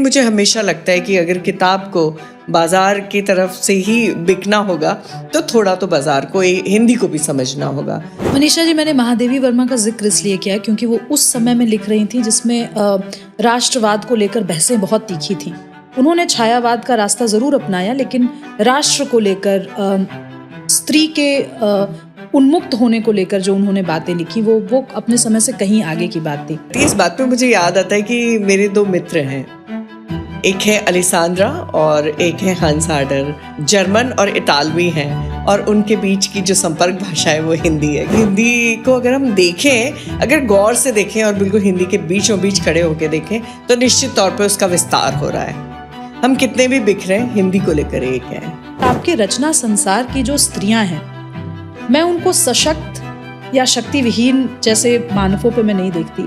मुझे हमेशा लगता है कि अगर किताब को बाज़ार की तरफ से ही बिकना होगा तो थोड़ा तो बाज़ार को हिंदी को भी समझना होगा। मनीषा जी, मैंने महादेवी वर्मा का जिक्र इसलिए किया क्योंकि वो उस समय में लिख रही थी जिसमें राष्ट्रवाद को लेकर बहसें बहुत तीखी थीं। उन्होंने छायावाद का रास्ता जरूर अपनाया, लेकिन राष्ट्र को लेकर स्त्री के उन्मुक्त होने को लेकर जो उन्होंने बातें लिखी वो अपने समय से कहीं आगे की बात थी। इस बात पे मुझे याद आता है कि मेरे दो मित्र हैं, एक है अलेसांद्रा और एक है हंस हार्डर। जर्मन और इटालवी हैं और उनके बीच की जो संपर्क भाषा है वो हिंदी है। हिंदी को अगर हम देखें, अगर गौर से देखें और बिल्कुल हिंदी के बीचों बीच खड़े होकर देखें तो निश्चित तौर पे उसका विस्तार हो रहा है। हम कितने भी बिखरे हिंदी को लेकर एक है। आपके रचना संसार की जो स्त्रियां हैं, मैं उनको सशक्त या शक्ति विहीन जैसे मानवों पे मैं नहीं देखती।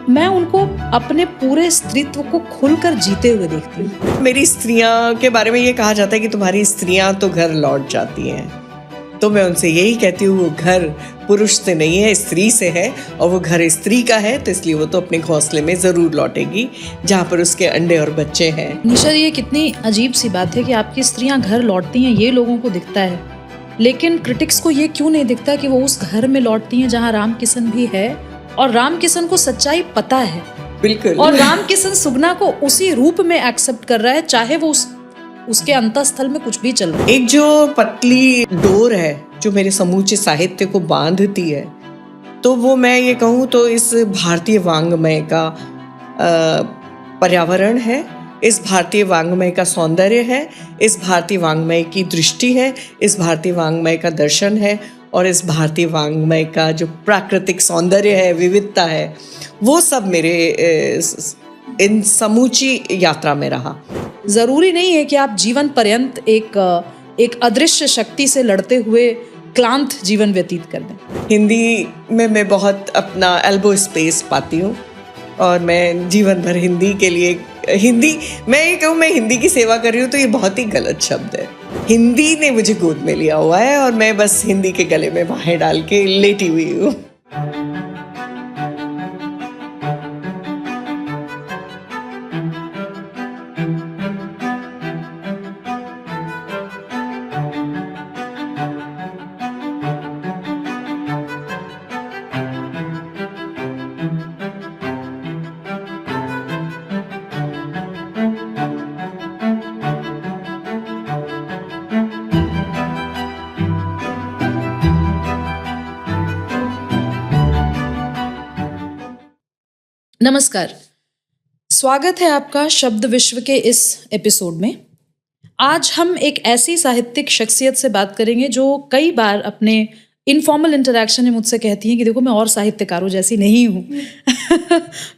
मैं उनको अपने पूरे स्त्रीत्व को खुलकर जीते हुए देखती हूँ। मेरी स्त्रियां के बारे में ये कहा जाता है कि तुम्हारी स्त्रियां तो घर लौट जाती हैं, तो मैं उनसे यही कहती हूँ वो घर पुरुष से नहीं है, स्त्री से है, और वो घर स्त्री का है, तो इसलिए वो तो अपने घोंसले में ज़रूर लौटेगी जहाँ पर उसके अंडे और बच्चे हैं। निशा, ये कितनी अजीब सी बात है कि आपकी स्त्रियां घर लौटती हैं, ये लोगों को दिखता है, लेकिन क्रिटिक्स को ये क्यों नहीं दिखता कि वो उस घर में लौटती हैं जहाँ राम किशन भी है और राम किशन को सच्चाई पता है। बिल्कुल। और राम किशन सुगना को उसी रूप में एक्सेप्ट कर रहा है, चाहे वो उसके अंतःस्थल में कुछ भी चल रहा है। एक जो पतली डोर है जो मेरे समूचे साहित्य को बांधती है, तो वो मैं ये कहूँ तो इस भारतीय वाङ्मय का पर्यावरण है, इस भारतीय वाङ्मय का सौंदर्य है, इस भारतीय वाङ्मय की दृष्टि है, इस भारतीय वाङ्मय का दर्शन है, और इस भारतीय वाङ्मय का जो प्राकृतिक सौंदर्य है, विविधता है, वो सब मेरे इन समूची यात्रा में रहा। जरूरी नहीं है कि आप जीवन पर्यंत एक अदृश्य शक्ति से लड़ते हुए क्लांत जीवन व्यतीत कर दें। हिंदी में मैं बहुत अपना एल्बो स्पेस पाती हूँ और मैं जीवन भर हिंदी के लिए मैं ये कहूँ मैं हिंदी की सेवा कर रही हूँ तो ये बहुत ही गलत शब्द है। हिंदी ने मुझे गोद में लिया हुआ है और मैं बस हिंदी के गले में बाहें डाल के लेटी हुई हूँ। नमस्कार, स्वागत है आपका शब्द विश्व के इस एपिसोड में। आज हम एक ऐसी साहित्यिक शख्सियत से बात करेंगे जो कई बार अपने इनफॉर्मल इंटरैक्शन में मुझसे कहती हैं कि देखो मैं और साहित्यकारों जैसी नहीं हूँ।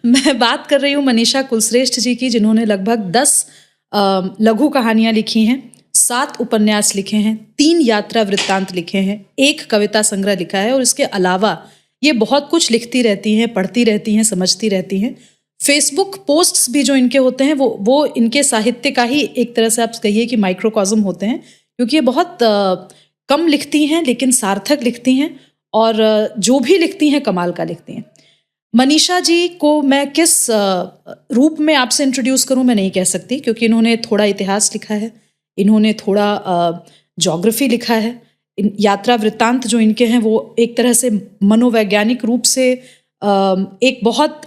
मैं बात कर रही हूँ मनीषा कुलश्रेष्ठ जी की, जिन्होंने लगभग 10 लघु कहानियाँ लिखी हैं, 7 उपन्यास लिखे हैं, 3 यात्रा वृत्तांत लिखे हैं, 1 कविता संग्रह लिखा है, और इसके अलावा ये बहुत कुछ लिखती रहती हैं, पढ़ती रहती हैं, समझती रहती हैं। फेसबुक पोस्ट्स भी जो इनके होते हैं वो इनके साहित्य का ही एक तरह से आप कहिए कि माइक्रोकॉज्म होते हैं, क्योंकि ये बहुत कम लिखती हैं लेकिन सार्थक लिखती हैं, और जो भी लिखती हैं कमाल का लिखती हैं। मनीषा जी को मैं किस रूप में आपसे इंट्रोड्यूस करूं मैं नहीं कह सकती, क्योंकि इन्होंने थोड़ा इतिहास लिखा है, इन्होंने थोड़ा ज्योग्राफी लिखा है, यात्रा वृत्तांत जो इनके हैं वो एक तरह से मनोवैज्ञानिक रूप से एक बहुत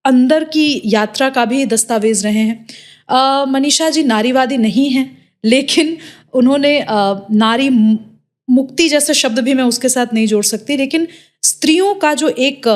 अंदर की यात्रा का भी दस्तावेज रहे हैं। मनीषा जी नारीवादी नहीं हैं, लेकिन उन्होंने नारी मुक्ति जैसे शब्द भी मैं उसके साथ नहीं जोड़ सकती, लेकिन स्त्रियों का जो एक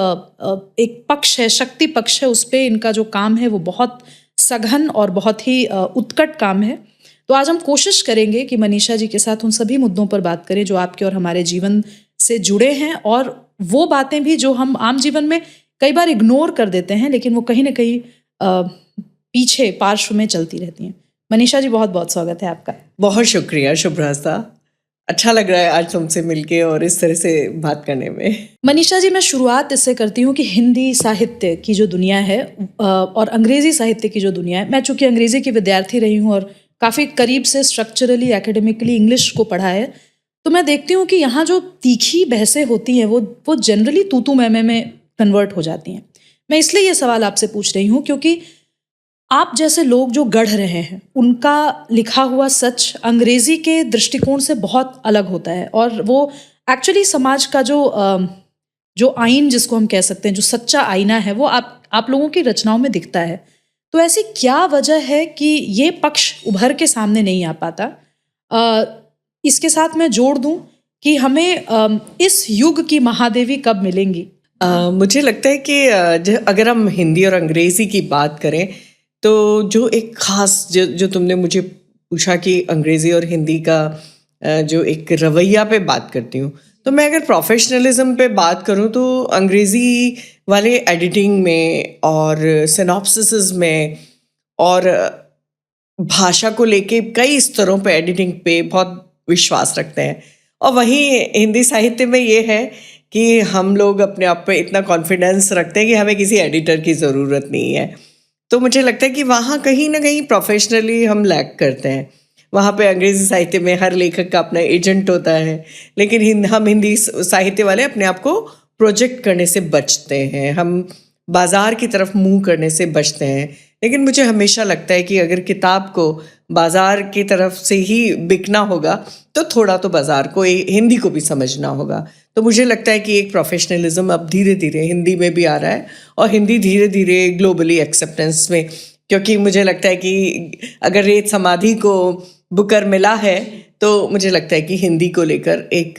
पक्ष है, शक्ति पक्ष है, उस पर इनका जो काम है वो बहुत सघन और बहुत ही उत्कट काम है। तो आज हम कोशिश करेंगे कि मनीषा जी के साथ उन सभी मुद्दों पर बात करें जो आपके और हमारे जीवन से जुड़े हैं, और वो बातें भी जो हम आम जीवन में कई बार इग्नोर कर देते हैं, लेकिन वो कहीं ना कहीं पीछे पार्श्व में चलती रहती हैं। मनीषा जी, बहुत बहुत स्वागत है आपका। बहुत शुक्रिया शुभ्रास्ता, अच्छा लग रहा है आज तुमसे मिलके और इस तरह से बात करने में। मनीषा जी, मैं शुरुआत इससे करती हूँ कि हिंदी साहित्य की जो दुनिया है और अंग्रेजी साहित्य की जो दुनिया है, मैं चूंकि अंग्रेजी की विद्यार्थी रही हूँ और काफ़ी करीब से स्ट्रक्चरली एकेडमिकली इंग्लिश को पढ़ा है, तो मैं देखती हूँ कि यहाँ जो तीखी बहसें होती हैं वो जनरली तू तू मैं में कन्वर्ट हो जाती हैं। मैं इसलिए ये सवाल आपसे पूछ रही हूँ क्योंकि आप जैसे लोग जो गढ़ रहे हैं उनका लिखा हुआ सच अंग्रेजी के दृष्टिकोण से बहुत अलग होता है, और वो एक्चुअली समाज का जो आईन जिसको हम कह सकते हैं, जो सच्चा आईना है, वो आप लोगों की रचनाओं में दिखता है। तो ऐसी क्या वजह है कि ये पक्ष उभर के सामने नहीं आ पाता? इसके साथ मैं जोड़ दूं कि हमें इस युग की महादेवी कब मिलेंगी? मुझे लगता है कि अगर हम हिंदी और अंग्रेज़ी की बात करें तो जो एक ख़ास जो तुमने मुझे पूछा कि अंग्रेज़ी और हिंदी का जो एक रवैया पे बात करती हूँ, तो मैं अगर प्रोफेशनलिज्म पे बात करूँ तो अंग्रेज़ी वाले एडिटिंग में और सिनॉप्सिस में और भाषा को लेके कई स्तरों पे एडिटिंग पे बहुत विश्वास रखते हैं। और वहीं हिंदी साहित्य में ये है कि हम लोग अपने आप पे इतना कॉन्फिडेंस रखते हैं कि हमें किसी एडिटर की ज़रूरत नहीं है। तो मुझे लगता है कि वहाँ कहीं ना कहीं प्रोफेशनली हम लैक करते हैं। वहाँ पे अंग्रेज़ी साहित्य में हर लेखक का अपना एजेंट होता है, लेकिन हम हिंदी साहित्य वाले अपने आप को प्रोजेक्ट करने से बचते हैं, हम बाज़ार की तरफ मुंह करने से बचते हैं। लेकिन मुझे हमेशा लगता है कि अगर किताब को बाज़ार की तरफ से ही बिकना होगा तो थोड़ा तो बाज़ार को हिंदी को भी समझना होगा। तो मुझे लगता है कि एक प्रोफेशनलिज्म अब धीरे धीरे हिंदी में भी आ रहा है और हिंदी धीरे धीरे ग्लोबली एक्सेप्टेंस में, क्योंकि मुझे लगता है कि अगर रेत समाधि को बुकर मिला है तो मुझे लगता है कि हिंदी को लेकर एक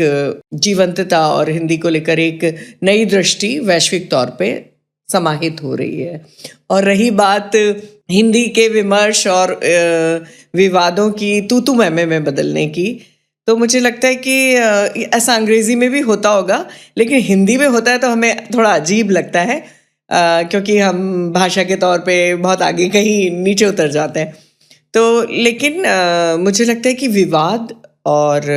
जीवंतता और हिंदी को लेकर एक नई दृष्टि वैश्विक तौर पे समाहित हो रही है। और रही बात हिंदी के विमर्श और विवादों की तू मैं में बदलने की, तो मुझे लगता है कि ऐसा अंग्रेज़ी में भी होता होगा, लेकिन हिंदी में होता है तो हमें थोड़ा अजीब लगता है, क्योंकि हम भाषा के तौर पे बहुत आगे कहीं नीचे उतर जाते हैं। तो लेकिन मुझे लगता है कि विवाद और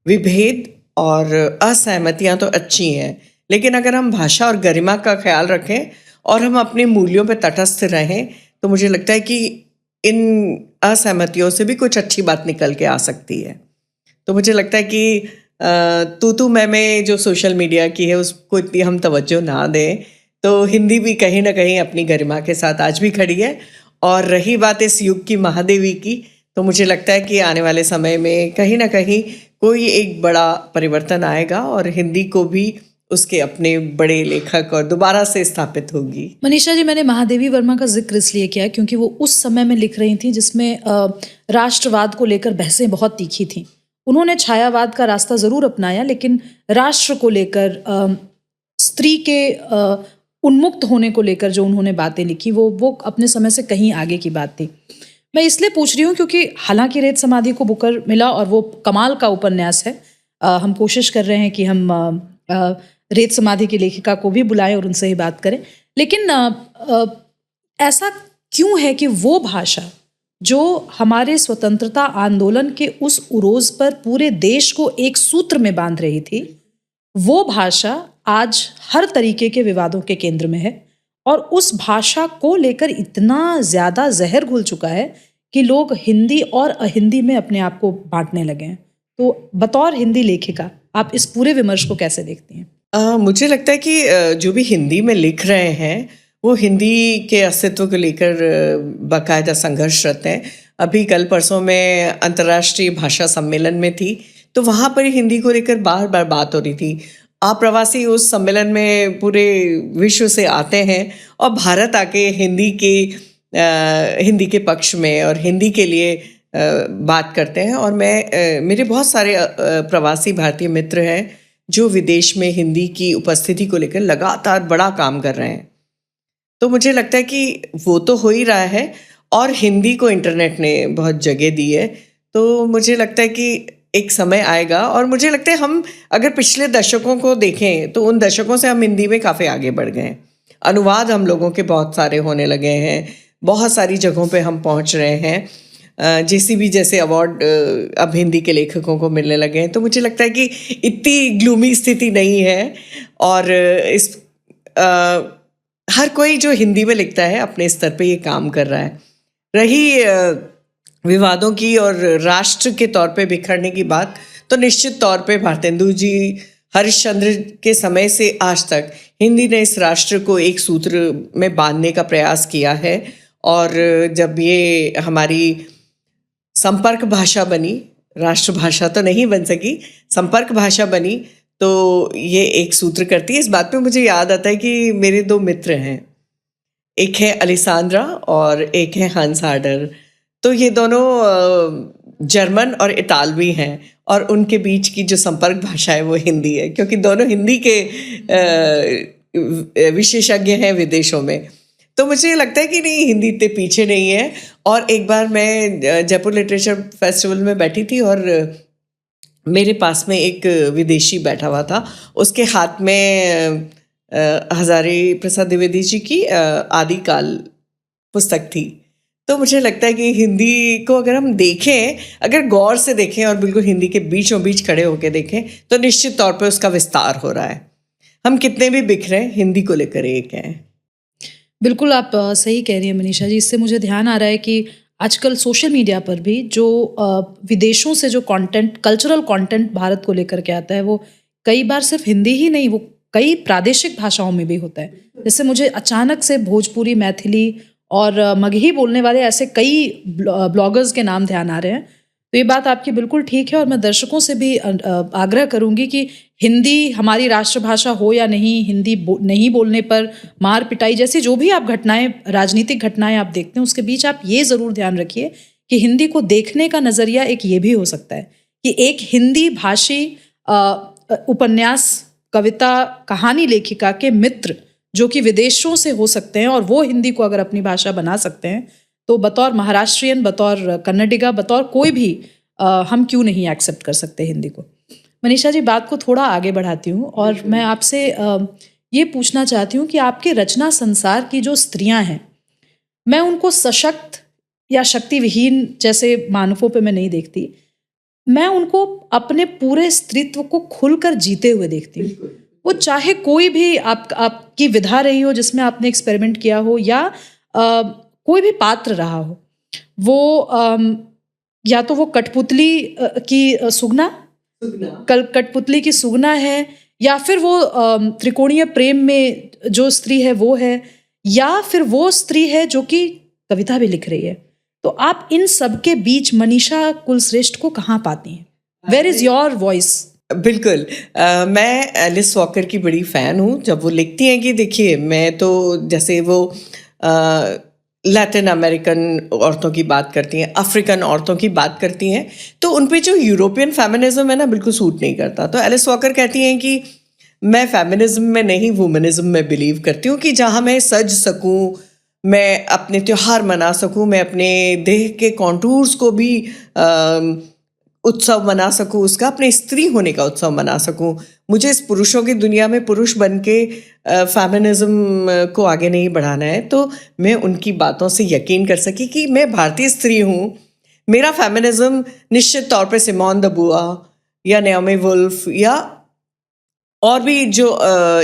विभेद और असहमतियाँ तो अच्छी हैं, लेकिन अगर हम भाषा और गरिमा का ख्याल रखें और हम अपने मूल्यों पर तटस्थ रहें तो मुझे लगता है कि इन असहमतियों से भी कुछ अच्छी बात निकल के आ सकती है। तो मुझे लगता है कि तू मैं जो सोशल मीडिया की है उसको इतनी हम तवज्जो ना दें, तो हिंदी भी कहीं ना कहीं अपनी गरिमा के साथ आज भी खड़ी है। और रही बात इस युग की महादेवी की, तो मुझे लगता है कि आने वाले समय में कहीं ना कहीं कोई एक बड़ा परिवर्तन आएगा और हिंदी को भी उसके अपने बड़े लेखक और दोबारा से स्थापित होगी। मनीषा जी, मैंने महादेवी वर्मा का जिक्र इसलिए किया क्योंकि वो उस समय में लिख रही थी जिसमें राष्ट्रवाद को लेकर बहसें बहुत तीखी थीं। उन्होंने छायावाद का रास्ता ज़रूर अपनाया, लेकिन राष्ट्र को लेकर, स्त्री के उन्मुक्त होने को लेकर जो उन्होंने बातें लिखी वो अपने समय से कहीं आगे की बात थी। मैं इसलिए पूछ रही हूँ क्योंकि हालांकि रेत समाधि को बुकर मिला और वो कमाल का उपन्यास है। हम कोशिश कर रहे हैं कि हम रेत समाधि की लेखिका को भी बुलाएं और उनसे ही बात करें, लेकिन ऐसा क्यों है कि वो भाषा जो हमारे स्वतंत्रता आंदोलन के उस उरोज पर पूरे देश को एक सूत्र में बांध रही थी, वो भाषा आज हर तरीके के विवादों के केंद्र में है और उस भाषा को लेकर इतना ज़्यादा जहर घुल चुका है कि लोग हिंदी और अहिंदी में अपने आप को बांटने लगे हैं। तो बतौर हिंदी लेखिका आप इस पूरे विमर्श को कैसे देखती हैं? मुझे लगता है कि जो भी हिंदी में लिख रहे हैं वो हिंदी के अस्तित्व को लेकर बाकायदा संघर्षरत हैं। अभी कल परसों में अंतर्राष्ट्रीय भाषा सम्मेलन में थी, तो वहाँ पर हिंदी को लेकर बार बार बात हो रही थी। प्रवासी उस सम्मेलन में पूरे विश्व से आते हैं और भारत आके हिंदी के पक्ष में और हिंदी के लिए बात करते हैं। और मेरे बहुत सारे प्रवासी भारतीय मित्र हैं जो विदेश में हिंदी की उपस्थिति को लेकर लगातार बड़ा काम कर रहे हैं। तो मुझे लगता है कि वो तो हो ही रहा है और हिंदी को इंटरनेट ने बहुत जगह दी है। तो मुझे लगता है कि एक समय आएगा, और मुझे लगता है हम अगर पिछले दशकों को देखें तो उन दशकों से हम हिंदी में काफ़ी आगे बढ़ गए हैं। अनुवाद हम लोगों के बहुत सारे होने लगे हैं, बहुत सारी जगहों पे हम पहुंच रहे हैं। JCB जैसे अवार्ड अब हिंदी के लेखकों को मिलने लगे हैं। तो मुझे लगता है कि इतनी ग्लूमी स्थिति नहीं है और हर कोई जो हिंदी में लिखता है अपने स्तर पे ये काम कर रहा है। रही विवादों की और राष्ट्र के तौर पे बिखरने की बात, तो निश्चित तौर पे भारतेंदु जी हरिश्चंद्र के समय से आज तक हिंदी ने इस राष्ट्र को एक सूत्र में बांधने का प्रयास किया है और जब ये हमारी संपर्क भाषा बनी, राष्ट्रभाषा तो नहीं बन सकी, संपर्क भाषा बनी, तो ये एक सूत्र करती है। इस बात पे मुझे याद आता है कि मेरे दो मित्र हैं, एक है अलिसांद्रा और एक है हंस हार्डर। तो ये दोनों जर्मन और इटालवी हैं और उनके बीच की जो संपर्क भाषा है वो हिंदी है, क्योंकि दोनों हिंदी के विशेषज्ञ हैं विदेशों में। तो मुझे लगता है कि नहीं, हिंदी इतने पीछे नहीं है। और एक बार मैं जयपुर लिटरेचर फेस्टिवल में बैठी थी और मेरे पास में एक विदेशी बैठा हुआ था, उसके हाथ में हजारी प्रसाद द्विवेदी जी की आदिकाल पुस्तक थी। तो मुझे लगता है कि हिंदी को अगर हम देखें, अगर गौर से देखें और बिल्कुल हिंदी के बीचों बीच खड़े होकर देखें, तो निश्चित तौर पे उसका विस्तार हो रहा है। हम कितने भी बिखरे, हिंदी को लेकर एक हैं। बिल्कुल आप सही कह रही हैं मनीषा जी। इससे मुझे ध्यान आ रहा है कि आजकल सोशल मीडिया पर भी जो विदेशों से जो कंटेंट, कल्चरल कंटेंट भारत को लेकर के आता है, वो कई बार सिर्फ हिंदी ही नहीं, वो कई प्रादेशिक भाषाओं में भी होता है। जैसे मुझे अचानक से भोजपुरी, मैथिली और मगही बोलने वाले ऐसे कई ब्लॉगर्स के नाम ध्यान आ रहे हैं। तो ये बात आपकी बिल्कुल ठीक है और मैं दर्शकों से भी आग्रह करूंगी कि हिंदी हमारी राष्ट्रभाषा हो या नहीं, हिंदी नहीं बोलने पर मार पिटाई जैसी जो भी आप घटनाएं, राजनीतिक घटनाएं आप देखते हैं, उसके बीच आप ये ज़रूर ध्यान रखिए कि हिंदी को देखने का नज़रिया एक ये भी हो सकता है कि एक हिंदी भाषी उपन्यास, कविता, कहानी लेखिका के मित्र जो कि विदेशों से हो सकते हैं और वो हिंदी को अगर अपनी भाषा बना सकते हैं, तो बतौर महाराष्ट्रियन, बतौर कन्नडिगा, बतौर कोई भी हम क्यों नहीं एक्सेप्ट कर सकते हिंदी को। मनीषा जी, बात को थोड़ा आगे बढ़ाती हूँ और मैं आपसे ये पूछना चाहती हूँ कि आपके रचना संसार की जो स्त्रियाँ हैं, मैं उनको सशक्त या शक्ति विहीन जैसे मानकों पे मैं नहीं देखती, मैं उनको अपने पूरे स्त्रीत्व को खुलकर जीते हुए देखती हूँ। वो चाहे कोई भी आपकी विधा रही हो जिसमें आपने एक्सपेरिमेंट किया हो, या कोई भी पात्र रहा हो, वो या तो वो कठपुतली की सुगना, कठपुतली की सुगना है, या फिर वो त्रिकोणीय प्रेम में जो स्त्री है वो है, या फिर वो स्त्री है जो कि कविता भी लिख रही है। तो आप इन सब के बीच मनीषा कुलश्रेष्ठ को कहाँ पाती हैं? Where is your voice? बिल्कुल, मैं एलिस वॉकर की बड़ी फ़ैन हूँ। जब वो लिखती हैं कि देखिए, मैं तो जैसे वो लैटिन अमेरिकन औरतों की बात करती हैं, अफ्रीकन औरतों की बात करती हैं, तो उन पे जो यूरोपियन फेमिनिज्म है ना, बिल्कुल सूट नहीं करता। तो एलिस वॉकर कहती हैं कि मैं फेमिनिज्म में नहीं, वुमनिज्म में बिलीव करती हूँ कि जहाँ मैं सज सकूँ, मैं अपने त्यौहार मना सकूँ, मैं अपने देह के कॉन्टूर्स को भी उत्सव मना सकूँ, उसका अपने स्त्री होने का उत्सव मना सकूँ। मुझे इस पुरुषों की दुनिया में पुरुष बन के फेमिनिज्म को आगे नहीं बढ़ाना है। तो मैं उनकी बातों से यकीन कर सकी कि मैं भारतीय स्त्री हूँ। मेरा फेमिनिज्म निश्चित तौर पे सिमोन द बुआ या नाओमी वुल्फ या और भी जो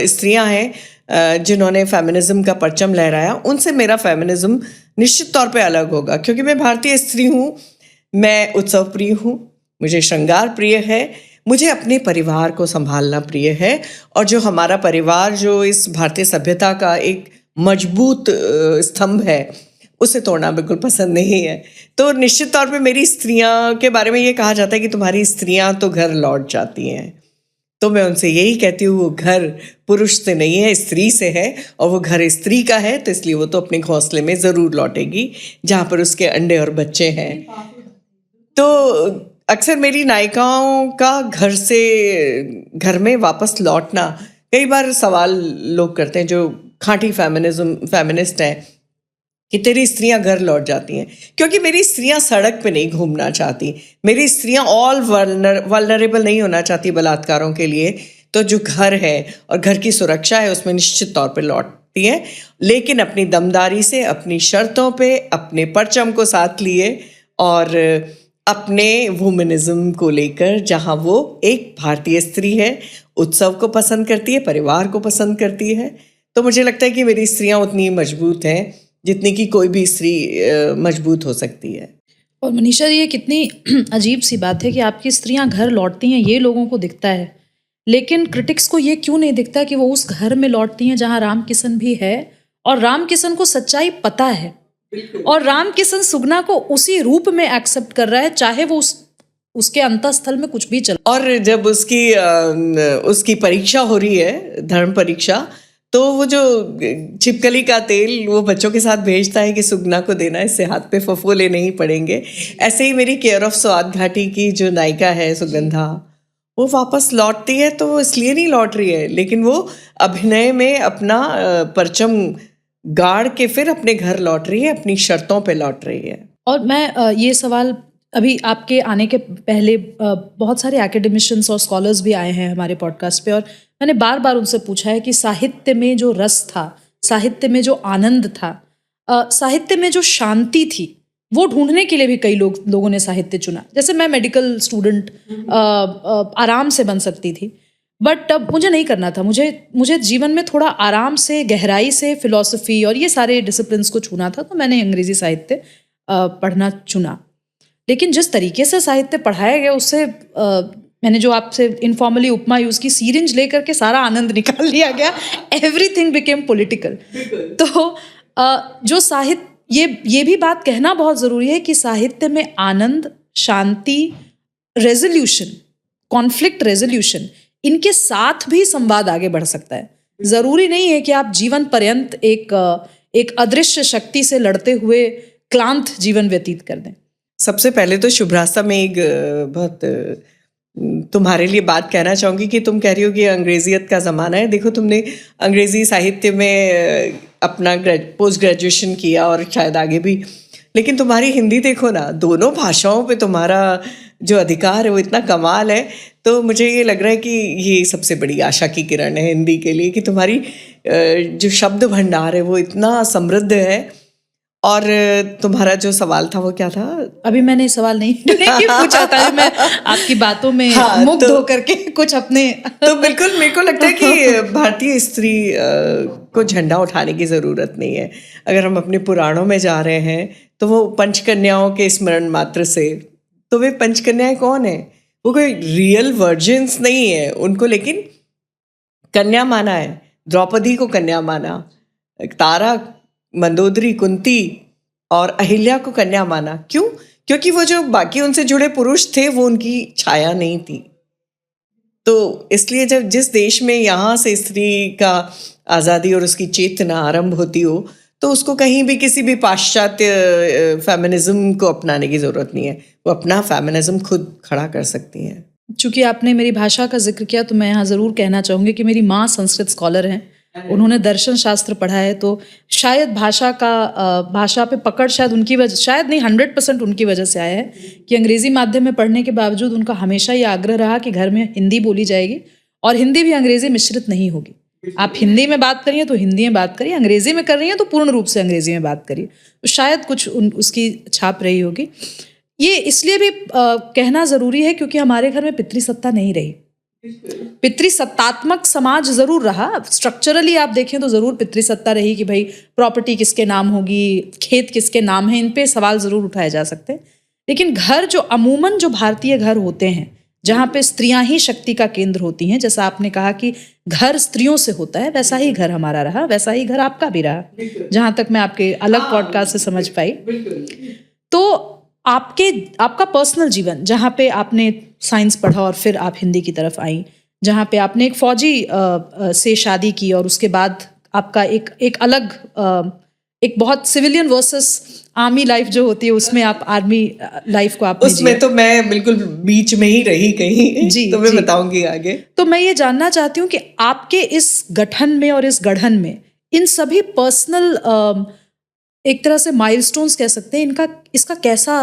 स्त्रियां हैं जिन्होंने फेमिनिज्म का परचम लहराया, उनसे मेरा फेमिनिज्म निश्चित तौर पे अलग होगा, क्योंकि मैं भारतीय स्त्री हूँ, मैं उत्सव प्रिय हूँ, मुझे श्रृंगार प्रिय है, मुझे अपने परिवार को संभालना प्रिय है, और जो हमारा परिवार जो इस भारतीय सभ्यता का एक मजबूत स्तंभ है, उसे तोड़ना बिल्कुल पसंद नहीं है। तो निश्चित तौर पे मेरी स्त्रियां के बारे में ये कहा जाता है कि तुम्हारी स्त्रियां तो घर लौट जाती हैं। तो मैं उनसे यही कहती हूँ, वो घर पुरुष से नहीं है, स्त्री से है, और वो घर स्त्री का है, तो इसलिए वो तो अपने घोंसले में ज़रूर लौटेगी जहाँ पर उसके अंडे और बच्चे हैं। तो अक्सर मेरी नायिकाओं का घर में वापस लौटना, कई बार सवाल लोग करते हैं जो खांटी फेमिनिस्ट हैं कि तेरी स्त्रियां घर लौट जाती हैं, क्योंकि मेरी स्त्रियां सड़क पे नहीं घूमना चाहती, मेरी स्त्रियां ऑल वल्नरेबल नहीं होना चाहती बलात्कारों के लिए। तो जो घर है और घर की सुरक्षा है उसमें निश्चित तौर पे लौटती हैं, लेकिन अपनी दमदारी से, अपनी शर्तों पे, अपने परचम को साथ लिए और अपने वुमनिज्म को लेकर, जहाँ वो एक भारतीय स्त्री है, उत्सव को पसंद करती है, परिवार को पसंद करती है। तो मुझे लगता है कि मेरी स्त्रियां उतनी मजबूत हैं जितनी कि कोई भी स्त्री मजबूत हो सकती है। और मनीषा जी, ये कितनी अजीब सी बात है कि आपकी स्त्रियां घर लौटती हैं, ये लोगों को दिखता है, लेकिन क्रिटिक्स को ये क्यों नहीं दिखता कि वो उस घर में लौटती हैं जहाँ राम किशन भी है और राम किशन को सच्चाई पता है और राम किशन सुगना को उसी रूप में एक्सेप्ट कर रहा है, चाहे वो उसके अंतःस्थल में कुछ भी चल। और जब उसकी परीक्षा हो रही है, धर्म परीक्षा, तो वो जो छिपकली का तेल वो बच्चों के साथ भेजता है कि सुगना को देना, इससे हाथ पे फफोले नहीं पड़ेंगे। ऐसे ही मेरी केयर ऑफ स्वाद घाटी की जो नायिका है सुगंधा, वो वापस लौटती है तो वो इसलिए नहीं लौट रही है, लेकिन वो अभिनय में अपना परचम गाड़ के फिर अपने घर लौट रही है, अपनी शर्तों पे लौट रही है। और मैं ये सवाल, अभी आपके आने के पहले बहुत सारे एकेडमिशियंस और स्कॉलर्स भी आए हैं हमारे पॉडकास्ट पे, और मैंने बार बार उनसे पूछा है कि साहित्य में जो रस था, साहित्य में जो आनंद था, साहित्य में जो शांति थी, वो ढूंढने के लिए भी कई लोगों ने साहित्य चुना। जैसे मैं मेडिकल स्टूडेंट आराम से बन सकती थी, बट अब मुझे नहीं करना था। मुझे जीवन में थोड़ा आराम से, गहराई से फिलॉसफी और ये सारे डिसिप्लिन्स को छूना था, तो मैंने अंग्रेजी साहित्य पढ़ना चुना। लेकिन जिस तरीके से साहित्य पढ़ाया गया, उससे मैंने जो आपसे इनफॉर्मली उपमा यूज़ की, सीरिंज लेकर के सारा आनंद निकाल लिया गया, एवरीथिंग बिकेम पॉलिटिकल। तो जो साहित्य, ये भी बात कहना बहुत ज़रूरी है कि साहित्य में आनंद, शांति, रेजोल्यूशन, कॉन्फ्लिक्ट रेजोल्यूशन, इनके साथ भी संवाद आगे बढ़ सकता है। ज़रूरी नहीं है कि आप जीवन पर्यंत एक अदृश्य शक्ति से लड़ते हुए क्लांत जीवन व्यतीत कर दें। सबसे पहले तो शुभ्रास्ता में एक बहुत तुम्हारे लिए बात कहना चाहूँगी कि तुम कह रही हो कि अंग्रेजियत का ज़माना है। देखो, तुमने अंग्रेज़ी साहित्य में अपना पोस्ट ग्रेजुएशन किया और शायद आगे भी, लेकिन तुम्हारी हिंदी देखो ना, दोनों भाषाओं पे तुम्हारा जो अधिकार है वो इतना कमाल है। तो मुझे ये लग रहा है कि ये सबसे बड़ी आशा की किरण है हिंदी के लिए कि तुम्हारी जो शब्द भंडार है वो इतना समृद्ध है। और तुम्हारा जो सवाल था वो क्या था? अभी मैंने सवाल नहीं पूछा था, मैं आपकी बातों में मुग्ध होकर के कुछ अपने तो बिल्कुल मेरे को लगता है कि भारतीय स्त्री को झंडा उठाने की ज़रूरत नहीं है। अगर हम अपने पुराणों में जा रहे हैं तो वो पंचकन्याओं के स्मरण मात्र से, तो वे पंचकन्याएं कौन है? वो कोई रियल वर्जिन्स नहीं है उनको, लेकिन कन्या माना है। द्रौपदी को कन्या माना, तारा, मंदोदरी, कुंती और अहिल्या को कन्या माना। क्यों? क्योंकि वो जो बाकी उनसे जुड़े पुरुष थे वो उनकी छाया नहीं थी। तो इसलिए जब जिस देश में यहाँ से स्त्री का आज़ादी और उसकी चेतना आरंभ होती हो, तो उसको कहीं भी किसी भी पाश्चात्य फेमिनिज्म को अपनाने की ज़रूरत नहीं है। वो अपना फेमिनिज्म खुद खड़ा कर सकती हैं। चूँकि आपने मेरी भाषा का जिक्र किया, तो मैं यहाँ ज़रूर कहना चाहूँगी कि मेरी माँ संस्कृत स्कॉलर हैं। उन्होंने दर्शन शास्त्र पढ़ा है, तो शायद भाषा पे पकड़ शायद उनकी वजह, शायद नहीं 100% उनकी वजह से आया है कि अंग्रेज़ी माध्यम में पढ़ने के बावजूद उनका हमेशा ये आग्रह रहा कि घर में हिंदी बोली जाएगी और हिंदी भी अंग्रेज़ी मिश्रित नहीं होगी। आप हिंदी में बात करिए तो हिंदी में बात करिए, अंग्रेज़ी में कर रही हैं तो पूर्ण रूप से अंग्रेज़ी में बात करिए। तो शायद कुछ उसकी छाप रही होगी। ये इसलिए भी कहना ज़रूरी है क्योंकि हमारे घर में पितृसत्ता नहीं रही। पितृसत्तात्मक समाज जरूर रहा, स्ट्रक्चरली आप देखें तो जरूर पितृसत्ता रही कि भाई प्रॉपर्टी किसके नाम होगी, खेत किसके नाम है, इन पे सवाल जरूर उठाए जा सकते हैं। लेकिन घर जो अमूमन जो भारतीय घर होते हैं, जहाँ पे स्त्रियां ही शक्ति का केंद्र होती हैं, जैसा आपने कहा कि घर स्त्रियों से होता है, वैसा ही घर हमारा रहा, वैसा ही घर आपका भी रहा, जहाँ तक मैं आपके अलग पॉडकास्ट से समझ पाई। तो आपका पर्सनल जीवन, जहाँ पे आपने साइंस पढ़ा और फिर आप हिंदी की तरफ आई, जहाँ पे आपने एक फौजी से शादी की और उसके बाद आपका एक अलग एक बहुत सिविलियन वर्सेस आर्मी लाइफ जो होती है, उसमें आप आर्मी लाइफ को आपने उसमें तो मैं बिल्कुल बीच में ही रही कहीं जी, तो मैं बताऊंगी आगे। तो मैं ये जानना चाहती हूँ कि आपके इस गठन में और इस गढ़न में इन सभी पर्सनल एक तरह से माइलस्टोन्स कह सकते हैं, इसका कैसा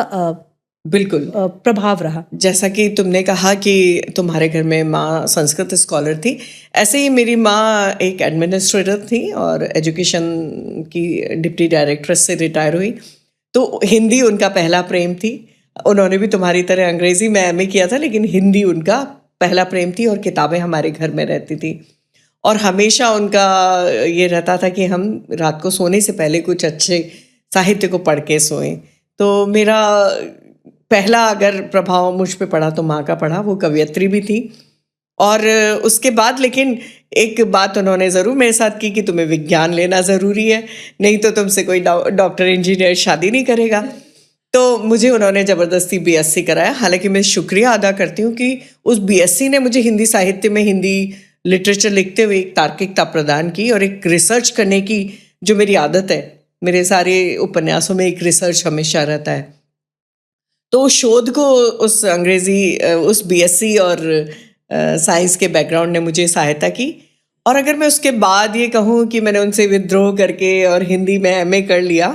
बिल्कुल प्रभाव रहा? जैसा कि तुमने कहा कि तुम्हारे घर में माँ संस्कृत स्कॉलर थी, ऐसे ही मेरी माँ एक एडमिनिस्ट्रेटर थी और एजुकेशन की डिप्टी डायरेक्ट्रेस से रिटायर हुई। तो हिंदी उनका पहला प्रेम थी। उन्होंने भी तुम्हारी तरह अंग्रेजी में एमए किया था, लेकिन हिंदी उनका पहला प्रेम थी और किताबें हमारे घर में रहती थी। और हमेशा उनका ये रहता था कि हम रात को सोने से पहले कुछ अच्छे साहित्य को पढ़ के सोएं। तो मेरा पहला अगर प्रभाव मुझ पे पड़ा तो माँ का पड़ा। वो कवयित्री भी थी और उसके बाद लेकिन एक बात उन्होंने ज़रूर मेरे साथ की कि तुम्हें विज्ञान लेना ज़रूरी है, नहीं तो तुमसे कोई डॉक्टर इंजीनियर शादी नहीं करेगा। तो मुझे उन्होंने ज़बरदस्ती बीएससी कराया। हालांकि मैं शुक्रिया अदा करती हूँ कि उस बीएससी ने मुझे हिंदी साहित्य में हिंदी लिटरेचर लिखते हुए एक तार्किकता प्रदान की और एक रिसर्च करने की जो मेरी आदत है, मेरे सारे उपन्यासों में एक रिसर्च हमेशा रहता है। तो शोध को उस उस बीएससी और साइंस के बैकग्राउंड ने मुझे सहायता की। और अगर मैं उसके बाद ये कहूँ कि मैंने उनसे विद्रोह करके और हिंदी में एमए कर लिया,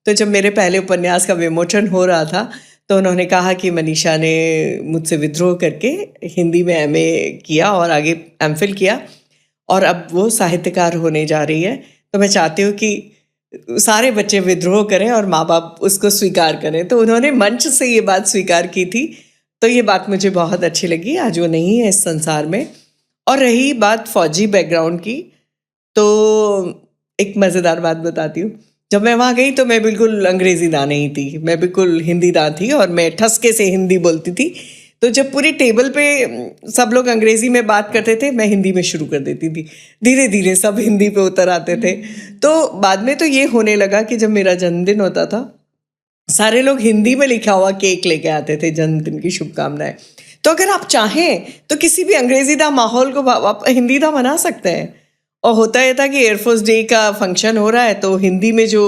तो जब मेरे पहले उपन्यास का विमोचन हो रहा था तो उन्होंने कहा कि मनीषा ने मुझसे विद्रोह करके हिंदी में एमए किया और आगे एमफिल किया और अब वो साहित्यकार होने जा रही है। तो मैं चाहती हूँ कि सारे बच्चे विद्रोह करें और माँ बाप उसको स्वीकार करें। तो उन्होंने मंच से ये बात स्वीकार की थी, तो ये बात मुझे बहुत अच्छी लगी। आज वो नहीं है इस संसार में। और रही बात फौजी बैकग्राउंड की, तो एक मज़ेदार बात बताती हूँ। जब मैं वहाँ गई तो मैं बिल्कुल अंग्रेजी दाँ नहीं थी, मैं बिल्कुल हिंदी दाँ थी और मैं ठसके से हिंदी बोलती थी। तो जब पूरी टेबल पे सब लोग अंग्रेजी में बात करते थे, मैं हिंदी में शुरू कर देती थी। धीरे धीरे सब हिंदी पे उतर आते थे। तो बाद में तो ये होने लगा कि जब मेरा जन्मदिन होता था, सारे लोग हिंदी में लिखा हुआ केक लेके आते थे, जन्मदिन की शुभकामनाएं। तो अगर आप चाहें तो किसी भी अंग्रेजी दा माहौल को आप हिंदी दा बना सकते हैं। और होता ये था कि एयरफोर्स डे का फंक्शन हो रहा है तो हिंदी में जो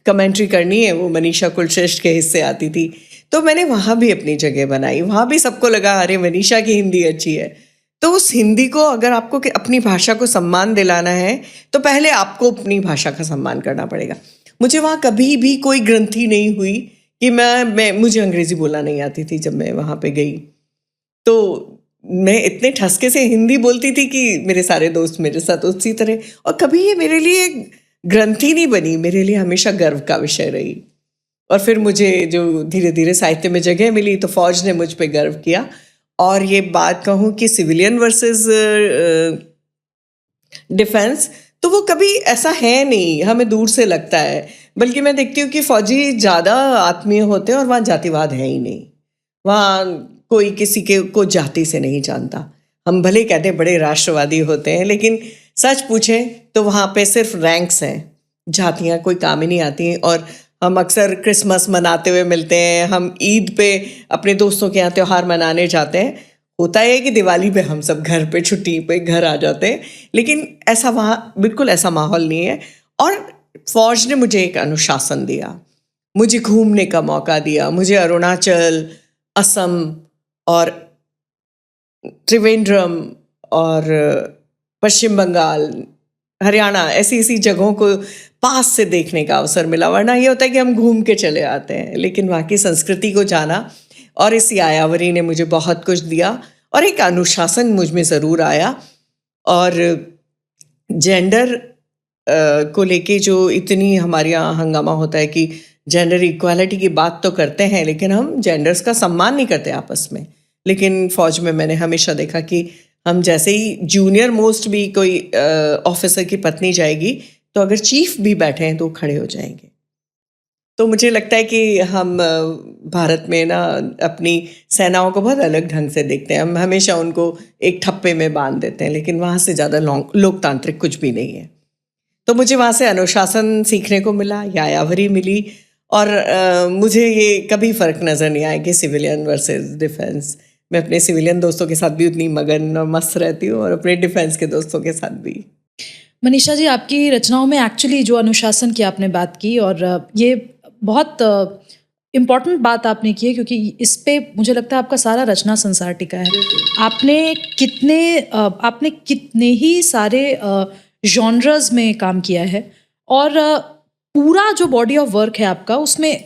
कमेंट्री करनी है वो मनीषा कुलश्रेष्ठ के हिस्से आती थी। तो मैंने वहाँ भी अपनी जगह बनाई, वहाँ भी सबको लगा अरे मनीषा की हिंदी अच्छी है। तो उस हिंदी को अगर आपको अपनी भाषा को सम्मान दिलाना है तो पहले आपको अपनी भाषा का सम्मान करना पड़ेगा। मुझे वहाँ कभी भी कोई ग्रंथि नहीं हुई कि मुझे अंग्रेज़ी बोलना नहीं आती थी। जब मैं वहाँ पे गई तो मैं इतने ठसके से हिंदी बोलती थी कि मेरे सारे दोस्त मेरे साथ उसी तरह, और कभी ये मेरे लिए ग्रंथि नहीं बनी, मेरे लिए हमेशा गर्व का विषय रही। और फिर मुझे जो धीरे धीरे साहित्य में जगह मिली तो फौज ने मुझ पे गर्व किया। और ये बात कहूँ कि सिविलियन वर्सेस डिफेंस, तो वो कभी ऐसा है नहीं, हमें दूर से लगता है। बल्कि मैं देखती हूँ कि फौजी ज़्यादा आत्मीय होते हैं और वहाँ जातिवाद है ही नहीं। वहाँ कोई किसी के को जाति से नहीं जानता। हम भले कहते हैं बड़े राष्ट्रवादी होते हैं, लेकिन सच पूछें तो वहाँ पे सिर्फ रैंक्स हैं, जातियाँ कोई काम ही नहीं आती। और हम अक्सर क्रिसमस मनाते हुए मिलते हैं, हम ईद पे अपने दोस्तों के यहाँ त्यौहार मनाने जाते हैं। होता है कि दिवाली पे हम सब घर पे छुट्टी पे घर आ जाते हैं, लेकिन ऐसा वहाँ बिल्कुल ऐसा माहौल नहीं है। और फौज ने मुझे एक अनुशासन दिया, मुझे घूमने का मौका दिया। मुझे अरुणाचल, असम और त्रिवेंद्रम और पश्चिम बंगाल, हरियाणा, ऐसी ऐसी जगहों को पास से देखने का अवसर मिला। वरना ये होता है कि हम घूम के चले आते हैं, लेकिन वहाँ की संस्कृति को जाना। और इस यायावरी ने मुझे बहुत कुछ दिया और एक अनुशासन मुझ में ज़रूर आया। और जेंडर को लेके जो इतनी हमारे यहाँ हंगामा होता है कि जेंडर इक्वालिटी की बात तो करते हैं लेकिन हम जेंडर्स का सम्मान नहीं करते आपस में। लेकिन फ़ौज में मैंने हमेशा देखा कि हम जैसे ही जूनियर मोस्ट भी कोई ऑफिसर की पत्नी जाएगी तो अगर चीफ भी बैठे हैं तो खड़े हो जाएंगे। तो मुझे लगता है कि हम भारत में ना अपनी सेनाओं को बहुत अलग ढंग से देखते हैं। हम हमेशा उनको एक ठप्पे में बांध देते हैं, लेकिन वहाँ से ज़्यादा लोकतांत्रिक कुछ भी नहीं है। तो मुझे वहाँ से अनुशासन सीखने को मिला, यायावरी मिली। और मुझे ये कभी फ़र्क नज़र नहीं आया कि सिविलियन वर्सेस डिफेंस। मैं अपने सिविलियन दोस्तों के साथ भी उतनी मगन और मस्त रहती हूँ और अपने डिफेंस के दोस्तों के साथ भी। मनीषा जी, आपकी रचनाओं में एक्चुअली जो अनुशासन की आपने बात की, और ये बहुत इम्पॉर्टेंट बात आपने की है, क्योंकि इस पे मुझे लगता है आपका सारा रचना संसार टिका है। आपने कितने ही सारे जॉनर्स में काम किया है, और पूरा जो बॉडी ऑफ वर्क है आपका, उसमें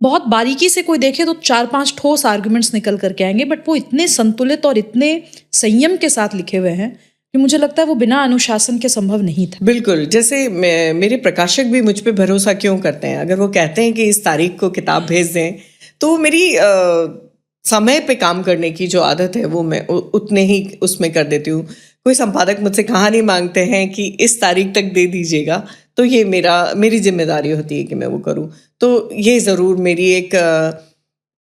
बहुत बारीकी से कोई देखे तो 4-5 ठोस आर्गुमेंट्स निकल करके आएंगे, बट वो इतने संतुलित और इतने संयम के साथ लिखे हुए हैं कि मुझे लगता है वो बिना अनुशासन के संभव नहीं था। बिल्कुल, जैसे मेरे प्रकाशक भी मुझ पे भरोसा क्यों करते हैं। अगर वो कहते हैं कि इस तारीख को किताब भेज दें, तो मेरी समय पे काम करने की जो आदत है वो मैं उतने ही उसमें कर देती हूँ। कोई संपादक मुझसे कहानी मांगते हैं कि इस तारीख तक दे दीजिएगा, तो ये मेरी जिम्मेदारी होती है कि मैं वो करूँ। तो ये ज़रूर मेरी एक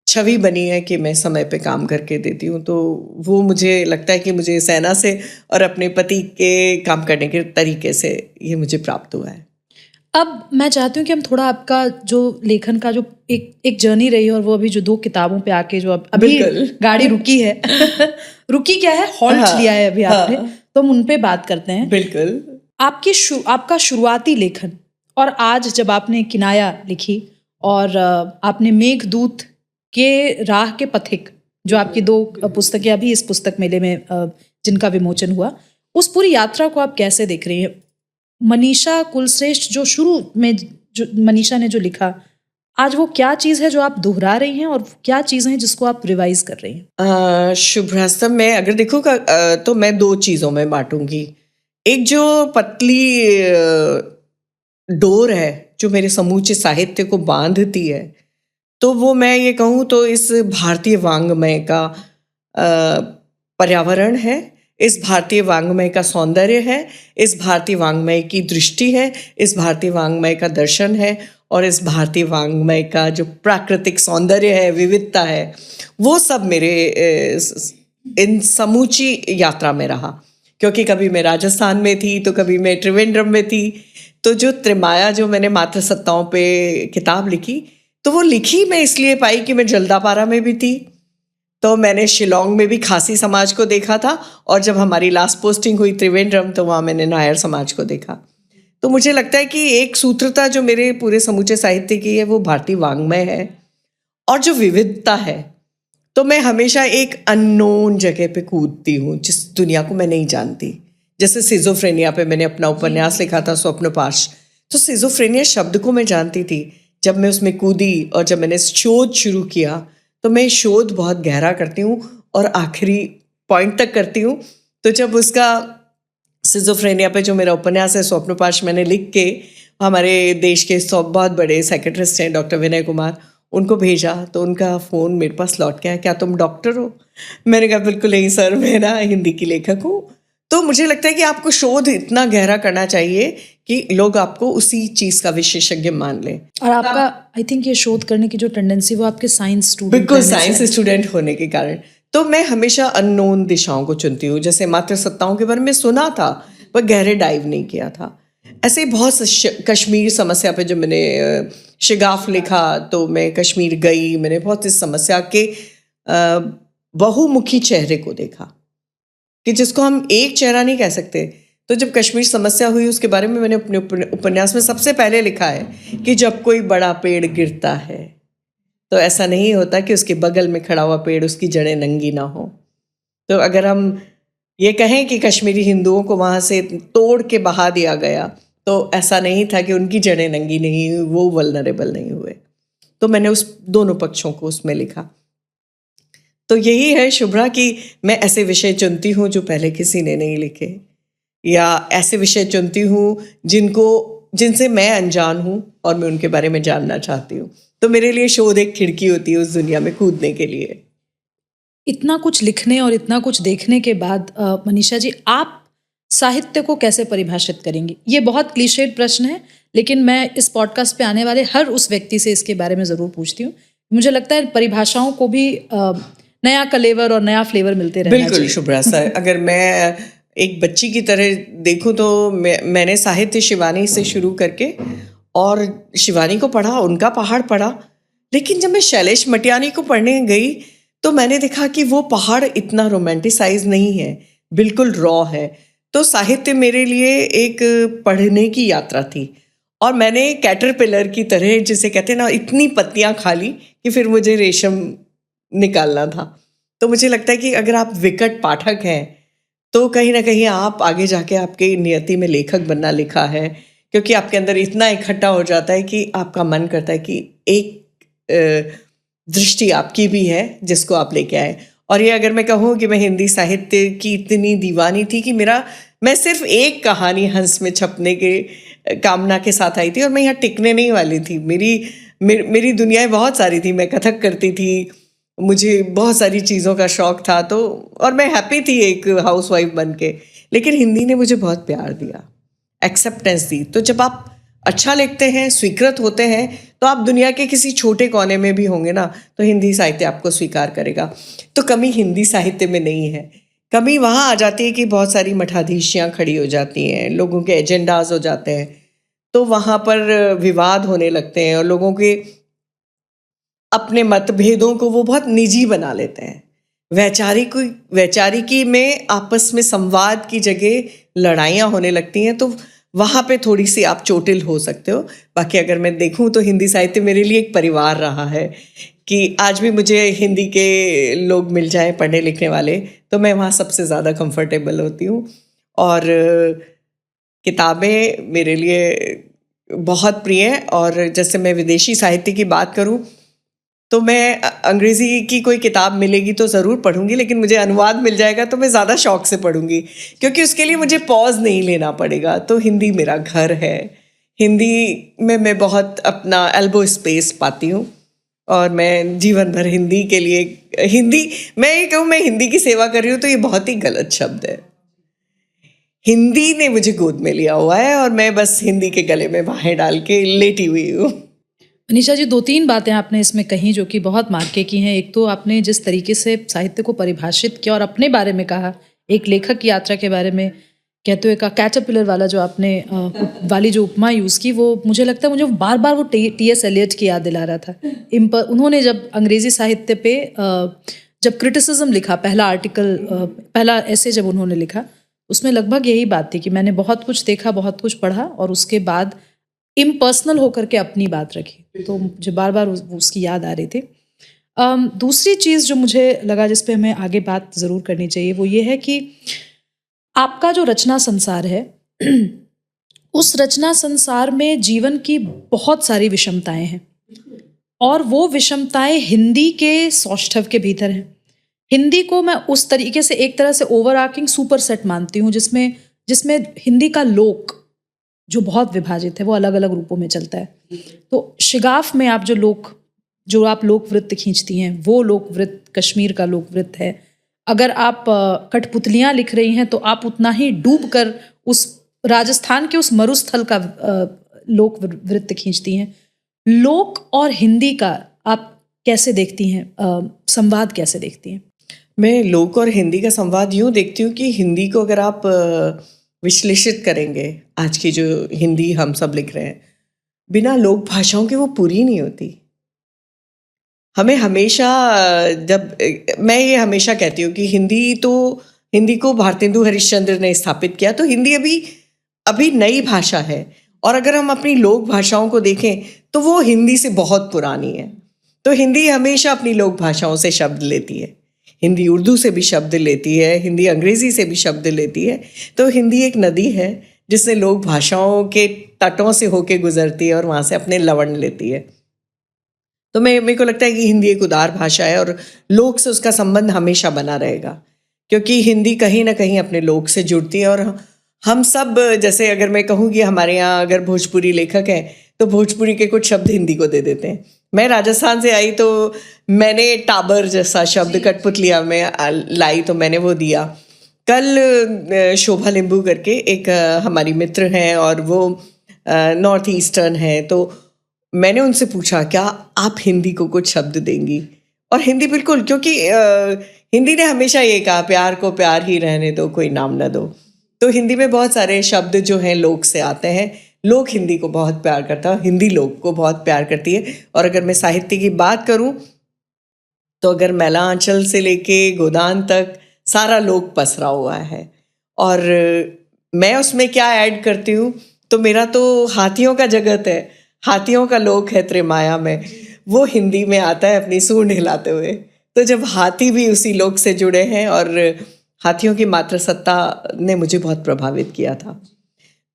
छवि बनी है कि मैं समय पे काम करके देती हूँ, तो वो मुझे लगता है कि मुझे सेना से और अपने पति के काम करने के तरीके से ये मुझे प्राप्त हुआ है। अब मैं चाहती हूँ कि हम थोड़ा आपका जो लेखन का जो एक जर्नी रही है, और वो अभी जो 2 किताबों पे आके जो अभी बिल्कुल। गाड़ी रुकी है रुकी क्या है, हॉल्ट हाँ, लिया है अभी आपने, हाँ, तो हम उन पे बात करते हैं। बिल्कुल। आपका शुरुआती लेखन और आज जब आपने किनाया लिखी और आपने मेघदूत के राह के पथिक, जो आपकी 2 पुस्तकें अभी इस पुस्तक मेले में जिनका विमोचन हुआ, उस पूरी यात्रा को आप कैसे देख रही हैं? मनीषा कुलश्रेष्ठ जो शुरू में जो मनीषा ने जो लिखा, आज वो क्या चीज़ है जो आप दोहरा रही हैं, और क्या चीज़ें हैं जिसको आप रिवाइज कर रही हैं? शुभ्रास्तम में अगर देखोगा तो मैं 2 चीज़ों में बांटूंगी। एक जो पतली डोर है जो मेरे समूचे साहित्य को बांधती है, तो वो मैं ये कहूँ तो इस भारतीय वाङ्मय का पर्यावरण है, इस भारतीय वाङ्मय का सौंदर्य है, इस भारतीय वाङ्मय की दृष्टि है, इस भारतीय वाङ्मय का दर्शन है, और इस भारतीय वाङ्मय का जो प्राकृतिक सौंदर्य है, विविधता है, वो सब मेरे इन समूची यात्रा में रहा। क्योंकि कभी मैं राजस्थान में थी, तो कभी मैं त्रिवेंद्रम में थी, तो जो त्रिमाया जो मैंने मातृसत्ताओं पे किताब लिखी, तो वो लिखी मैं इसलिए पाई कि मैं जल्दापारा में भी थी, तो मैंने शिलोंग में भी खासी समाज को देखा था, और जब हमारी लास्ट पोस्टिंग हुई त्रिवेंद्रम, तो वहाँ मैंने नायर समाज को देखा। तो मुझे लगता है कि एक सूत्रता जो मेरे पूरे समूचे साहित्य की है वो भारतीय वाङ्मय है, और जो विविधता है, तो मैं हमेशा एक अननोन जगह पे कूदती हूँ जिस दुनिया को मैं नहीं जानती। जैसे सिजोफ्रेनिया पे मैंने अपना उपन्यास लिखा था स्वप्नपाश, तो सिजोफ्रेनिया शब्द को मैं जानती थी। जब मैं उसमें कूदी और जब मैंने शोध शुरू किया, तो मैं शोध बहुत गहरा करती हूँ और आखिरी पॉइंट तक करती हूँ। तो जब उसका सिजोफ्रेनिया पे जो मेरा उपन्यास है स्वप्नपाश मैंने लिख के हमारे देश के बहुत बड़े साइकेट्रिस्ट हैं डॉक्टर विनय कुमार, उनको भेजा, तो उनका फ़ोन मेरे पास लौट के आया, क्या तुम डॉक्टर हो? मैंने कहा बिल्कुल नहीं सर, मैं ना हिंदी की लेखक हूँ। तो मुझे लगता है कि आपको शोध इतना गहरा करना चाहिए कि लोग आपको उसी चीज़ का विशेषज्ञ मान लें। और आपका आई थिंक ये शोध करने की जो टेंडेंसी वो आपके साइंस स्टूडेंट, बिल्कुल साइंस स्टूडेंट होने के कारण, तो मैं हमेशा अननोन दिशाओं को चुनती हूँ। जैसे मातृसत्ताओं के बारे में सुना था पर गहरे डाइव नहीं किया था। ऐसे ही बहुत कश्मीर समस्या पे जो मैंने शिगाफ लिखा, तो मैं कश्मीर गई, मैंने बहुत इस समस्या के बहुमुखी चेहरे को देखा, कि जिसको हम एक चेहरा नहीं कह सकते। तो जब कश्मीर समस्या हुई, उसके बारे में मैंने अपने उपन्यास में सबसे पहले लिखा है कि जब कोई बड़ा पेड़ गिरता है, तो ऐसा नहीं होता कि उसके बगल में खड़ा हुआ पेड़ उसकी जड़ें नंगी ना हो। तो अगर हम ये कहें कि कश्मीरी हिंदुओं को वहाँ से तोड़ के बहा दिया गया, तो ऐसा नहीं था कि उनकी जड़ें नंगी नहीं हुई, वो वल्नरेबल नहीं हुए। तो मैंने उस दोनों पक्षों को उसमें लिखा। तो यही है शुभ्रा कि मैं ऐसे विषय चुनती हूँ जो पहले किसी ने नहीं लिखे, या ऐसे विषय चुनती हूँ जिनसे मैं अनजान हूँ और मैं उनके बारे में जानना चाहती हूँ। तो मेरे लिए शोध एक खिड़की होती है उस दुनिया में कूदने के लिए। इतना कुछ लिखने और इतना कुछ देखने के बाद मनीषा जी, आप साहित्य को कैसे परिभाषित करेंगी? ये बहुत क्लीशेड प्रश्न है, लेकिन मैं इस पॉडकास्ट पे आने वाले हर उस व्यक्ति से इसके बारे में ज़रूर पूछती हूँ। मुझे लगता है परिभाषाओं को भी नया कलेवर और नया फ्लेवर मिलते रहना चाहिए। बिल्कुल शुभ्रा सर, अगर मैं एक बच्ची की तरह देखूं तो मैंने साहित्य शिवानी से शुरू करके और शिवानी को पढ़ा, उनका पहाड़ पढ़ा, लेकिन जब मैं शैलेश मटियानी को पढ़ने गई तो मैंने देखा कि वो पहाड़ इतना रोमांटिसाइज नहीं है, बिल्कुल रॉ है। तो साहित्य मेरे लिए एक पढ़ने की यात्रा थी, और मैंने कैटरपिलर की तरह, जिसे कहते हैं ना, इतनी पत्तियां खा ली कि फिर मुझे रेशम निकालना था। तो मुझे लगता है कि अगर आप विकट पाठक हैं तो कहीं ना कहीं आप आगे जाके आपके नियति में लेखक बनना लिखा है, क्योंकि आपके अंदर इतना इकट्ठा हो जाता है कि आपका मन करता है कि एक दृष्टि आपकी भी है जिसको आप लेके आए। और ये अगर मैं कहूँ कि मैं हिंदी साहित्य की इतनी दीवानी थी कि मैं सिर्फ एक कहानी हंस में छपने के कामना के साथ आई थी, और मैं यहाँ टिकने नहीं वाली थी। मेरी दुनियाएं बहुत सारी थी। मैं कथक करती थी, मुझे बहुत सारी चीज़ों का शौक़ था, तो और मैं हैप्पी थी एक हाउसवाइफ बन के। लेकिन हिंदी ने मुझे बहुत प्यार दिया, एक्सेप्टेंस दी। तो जब आप अच्छा लिखते हैं, स्वीकृत होते हैं, तो आप दुनिया के किसी छोटे कोने में भी होंगे ना, तो हिंदी साहित्य आपको स्वीकार करेगा। तो कमी हिंदी साहित्य में नहीं है, कमी वहाँ आ जाती है कि बहुत सारी मठाधीशियाँ खड़ी हो जाती हैं, लोगों के एजेंडाज हो जाते हैं, तो वहाँ पर विवाद होने लगते हैं और लोगों के अपने मतभेदों को वो बहुत निजी बना लेते हैं। वैचारिकी में आपस में संवाद की जगह लड़ाइयाँ होने लगती हैं, तो वहाँ पे थोड़ी सी आप चोटिल हो सकते हो। बाकी अगर मैं देखूँ तो हिंदी साहित्य मेरे लिए एक परिवार रहा है कि आज भी मुझे हिंदी के लोग मिल जाएं पढ़ने लिखने वाले, तो मैं वहाँ सबसे ज़्यादा कंफर्टेबल होती हूँ। और किताबें मेरे लिए बहुत प्रिय हैं। और जैसे मैं विदेशी साहित्य की बात करूँ तो मैं अंग्रेज़ी की कोई किताब मिलेगी तो ज़रूर पढ़ूंगी, लेकिन मुझे अनुवाद मिल जाएगा तो मैं ज़्यादा शौक से पढ़ूंगी, क्योंकि उसके लिए मुझे पॉज नहीं लेना पड़ेगा। तो हिंदी मेरा घर है, हिंदी में मैं बहुत अपना एल्बो स्पेस पाती हूँ और मैं जीवन भर हिंदी के लिए मैं ये कहूँ मैं हिंदी की सेवा कर रही हूँ तो ये बहुत ही गलत शब्द है। हिंदी ने मुझे गोद में लिया हुआ है और मैं बस हिंदी के गले में बाहें डाल के लेटी हुई हूँ। मनीषा जी, 2-3 बातें आपने इसमें कही जो कि बहुत मार्के की हैं। एक तो आपने जिस तरीके से साहित्य को परिभाषित किया और अपने बारे में कहा, एक लेखक की यात्रा के बारे में कहते हुए का कैटरपिलर वाला जो आपने वाली जो उपमा यूज़ की, वो मुझे लगता है मुझे बार बार वो टी.एस. एलियट की याद दिला रहा था। उन्होंने जब अंग्रेज़ी साहित्य पे जब क्रिटिसिज्म लिखा, पहला आर्टिकल, पहला ऐसे जब उन्होंने लिखा, उसमें लगभग यही बात थी कि मैंने बहुत कुछ देखा, बहुत कुछ पढ़ा और उसके बाद इम्पर्सनल होकर के अपनी बात रखी। तो मुझे बार बार उसकी याद आ रही थी। दूसरी चीज़ जो मुझे लगा जिस पे हमें आगे बात ज़रूर करनी चाहिए, वो ये है कि आपका जो रचना संसार है उस रचना संसार में जीवन की बहुत सारी विषमताएं हैं और वो विषमताएं हिंदी के सौष्ठव के भीतर हैं। हिंदी को मैं उस तरीके से एक तरह से ओवर आर्किंग सुपर सेट मानती हूँ जिसमें हिंदी का लोक जो बहुत विभाजित है, वो अलग अलग रूपों में चलता है। तो शिगाफ में आप जो आप लोक वृत्त खींचती हैं, वो लोक वृत्त कश्मीर का लोक वृत्त है। अगर आप कठपुतलियाँ लिख रही हैं तो आप उतना ही डूब कर उस राजस्थान के उस मरुस्थल का लोक वृत्त खींचती हैं। लोक और हिंदी का आप कैसे देखती हैं, संवाद कैसे देखती हैं? मैं लोक और हिंदी का संवाद यूँ देखती हूँ कि हिंदी को अगर आप विश्लेषित करेंगे, आज की जो हिंदी हम सब लिख रहे हैं, बिना लोक भाषाओं के वो पूरी नहीं होती। हमें हमेशा मैं ये हमेशा कहती हूँ कि हिंदी को भारतेंदु हरिश्चंद्र ने स्थापित किया, तो हिंदी अभी नई भाषा है। और अगर हम अपनी लोक भाषाओं को देखें तो वो हिंदी से बहुत पुरानी है। तो हिंदी हमेशा अपनी लोक भाषाओं से शब्द लेती है। हिंदी उर्दू से भी शब्द लेती है, हिंदी अंग्रेज़ी से भी शब्द लेती है। तो हिंदी एक नदी है जिसने लोक भाषाओं के तटों से होके गुजरती है और वहाँ से अपने लवण लेती है। तो मेरे को लगता है कि हिंदी एक उदार भाषा है और लोक से उसका संबंध हमेशा बना रहेगा, क्योंकि हिंदी कहीं ना कहीं अपने लोक से जुड़ती है। और हम सब, जैसे अगर मैं कहूँ कि हमारे यहाँ अगर भोजपुरी लेखक हैं तो भोजपुरी के कुछ शब्द हिंदी को दे देते हैं। मैं राजस्थान से आई तो मैंने टाबर जैसा शब्द कठपुतलिया में लाई, तो मैंने वो दिया। कल शोभा लिंबू करके एक हमारी मित्र हैं और वो नॉर्थ ईस्टर्न हैं, तो मैंने उनसे पूछा क्या आप हिंदी को कुछ शब्द देंगी? और हिंदी बिल्कुल, क्योंकि हिंदी ने हमेशा ये कहा प्यार को प्यार ही रहने दो, कोई नाम न दो। तो हिंदी में बहुत सारे शब्द जो हैं लोक से आते हैं। लोक हिंदी को बहुत प्यार करता है, हिंदी लोक को बहुत प्यार करती है। और अगर मैं साहित्य की बात करूं तो अगर मैला आंचल से लेके गोदान तक सारा लोक पसरा हुआ है। और मैं उसमें क्या ऐड करती हूँ, तो मेरा तो हाथियों का जगत है, हाथियों का लोक है त्रिमाया में, वो हिंदी में आता है अपनी सूंड हिलाते हुए। तो जब हाथी भी उसी लोक से जुड़े हैं, और हाथियों की मातृसत्ता ने मुझे बहुत प्रभावित किया था।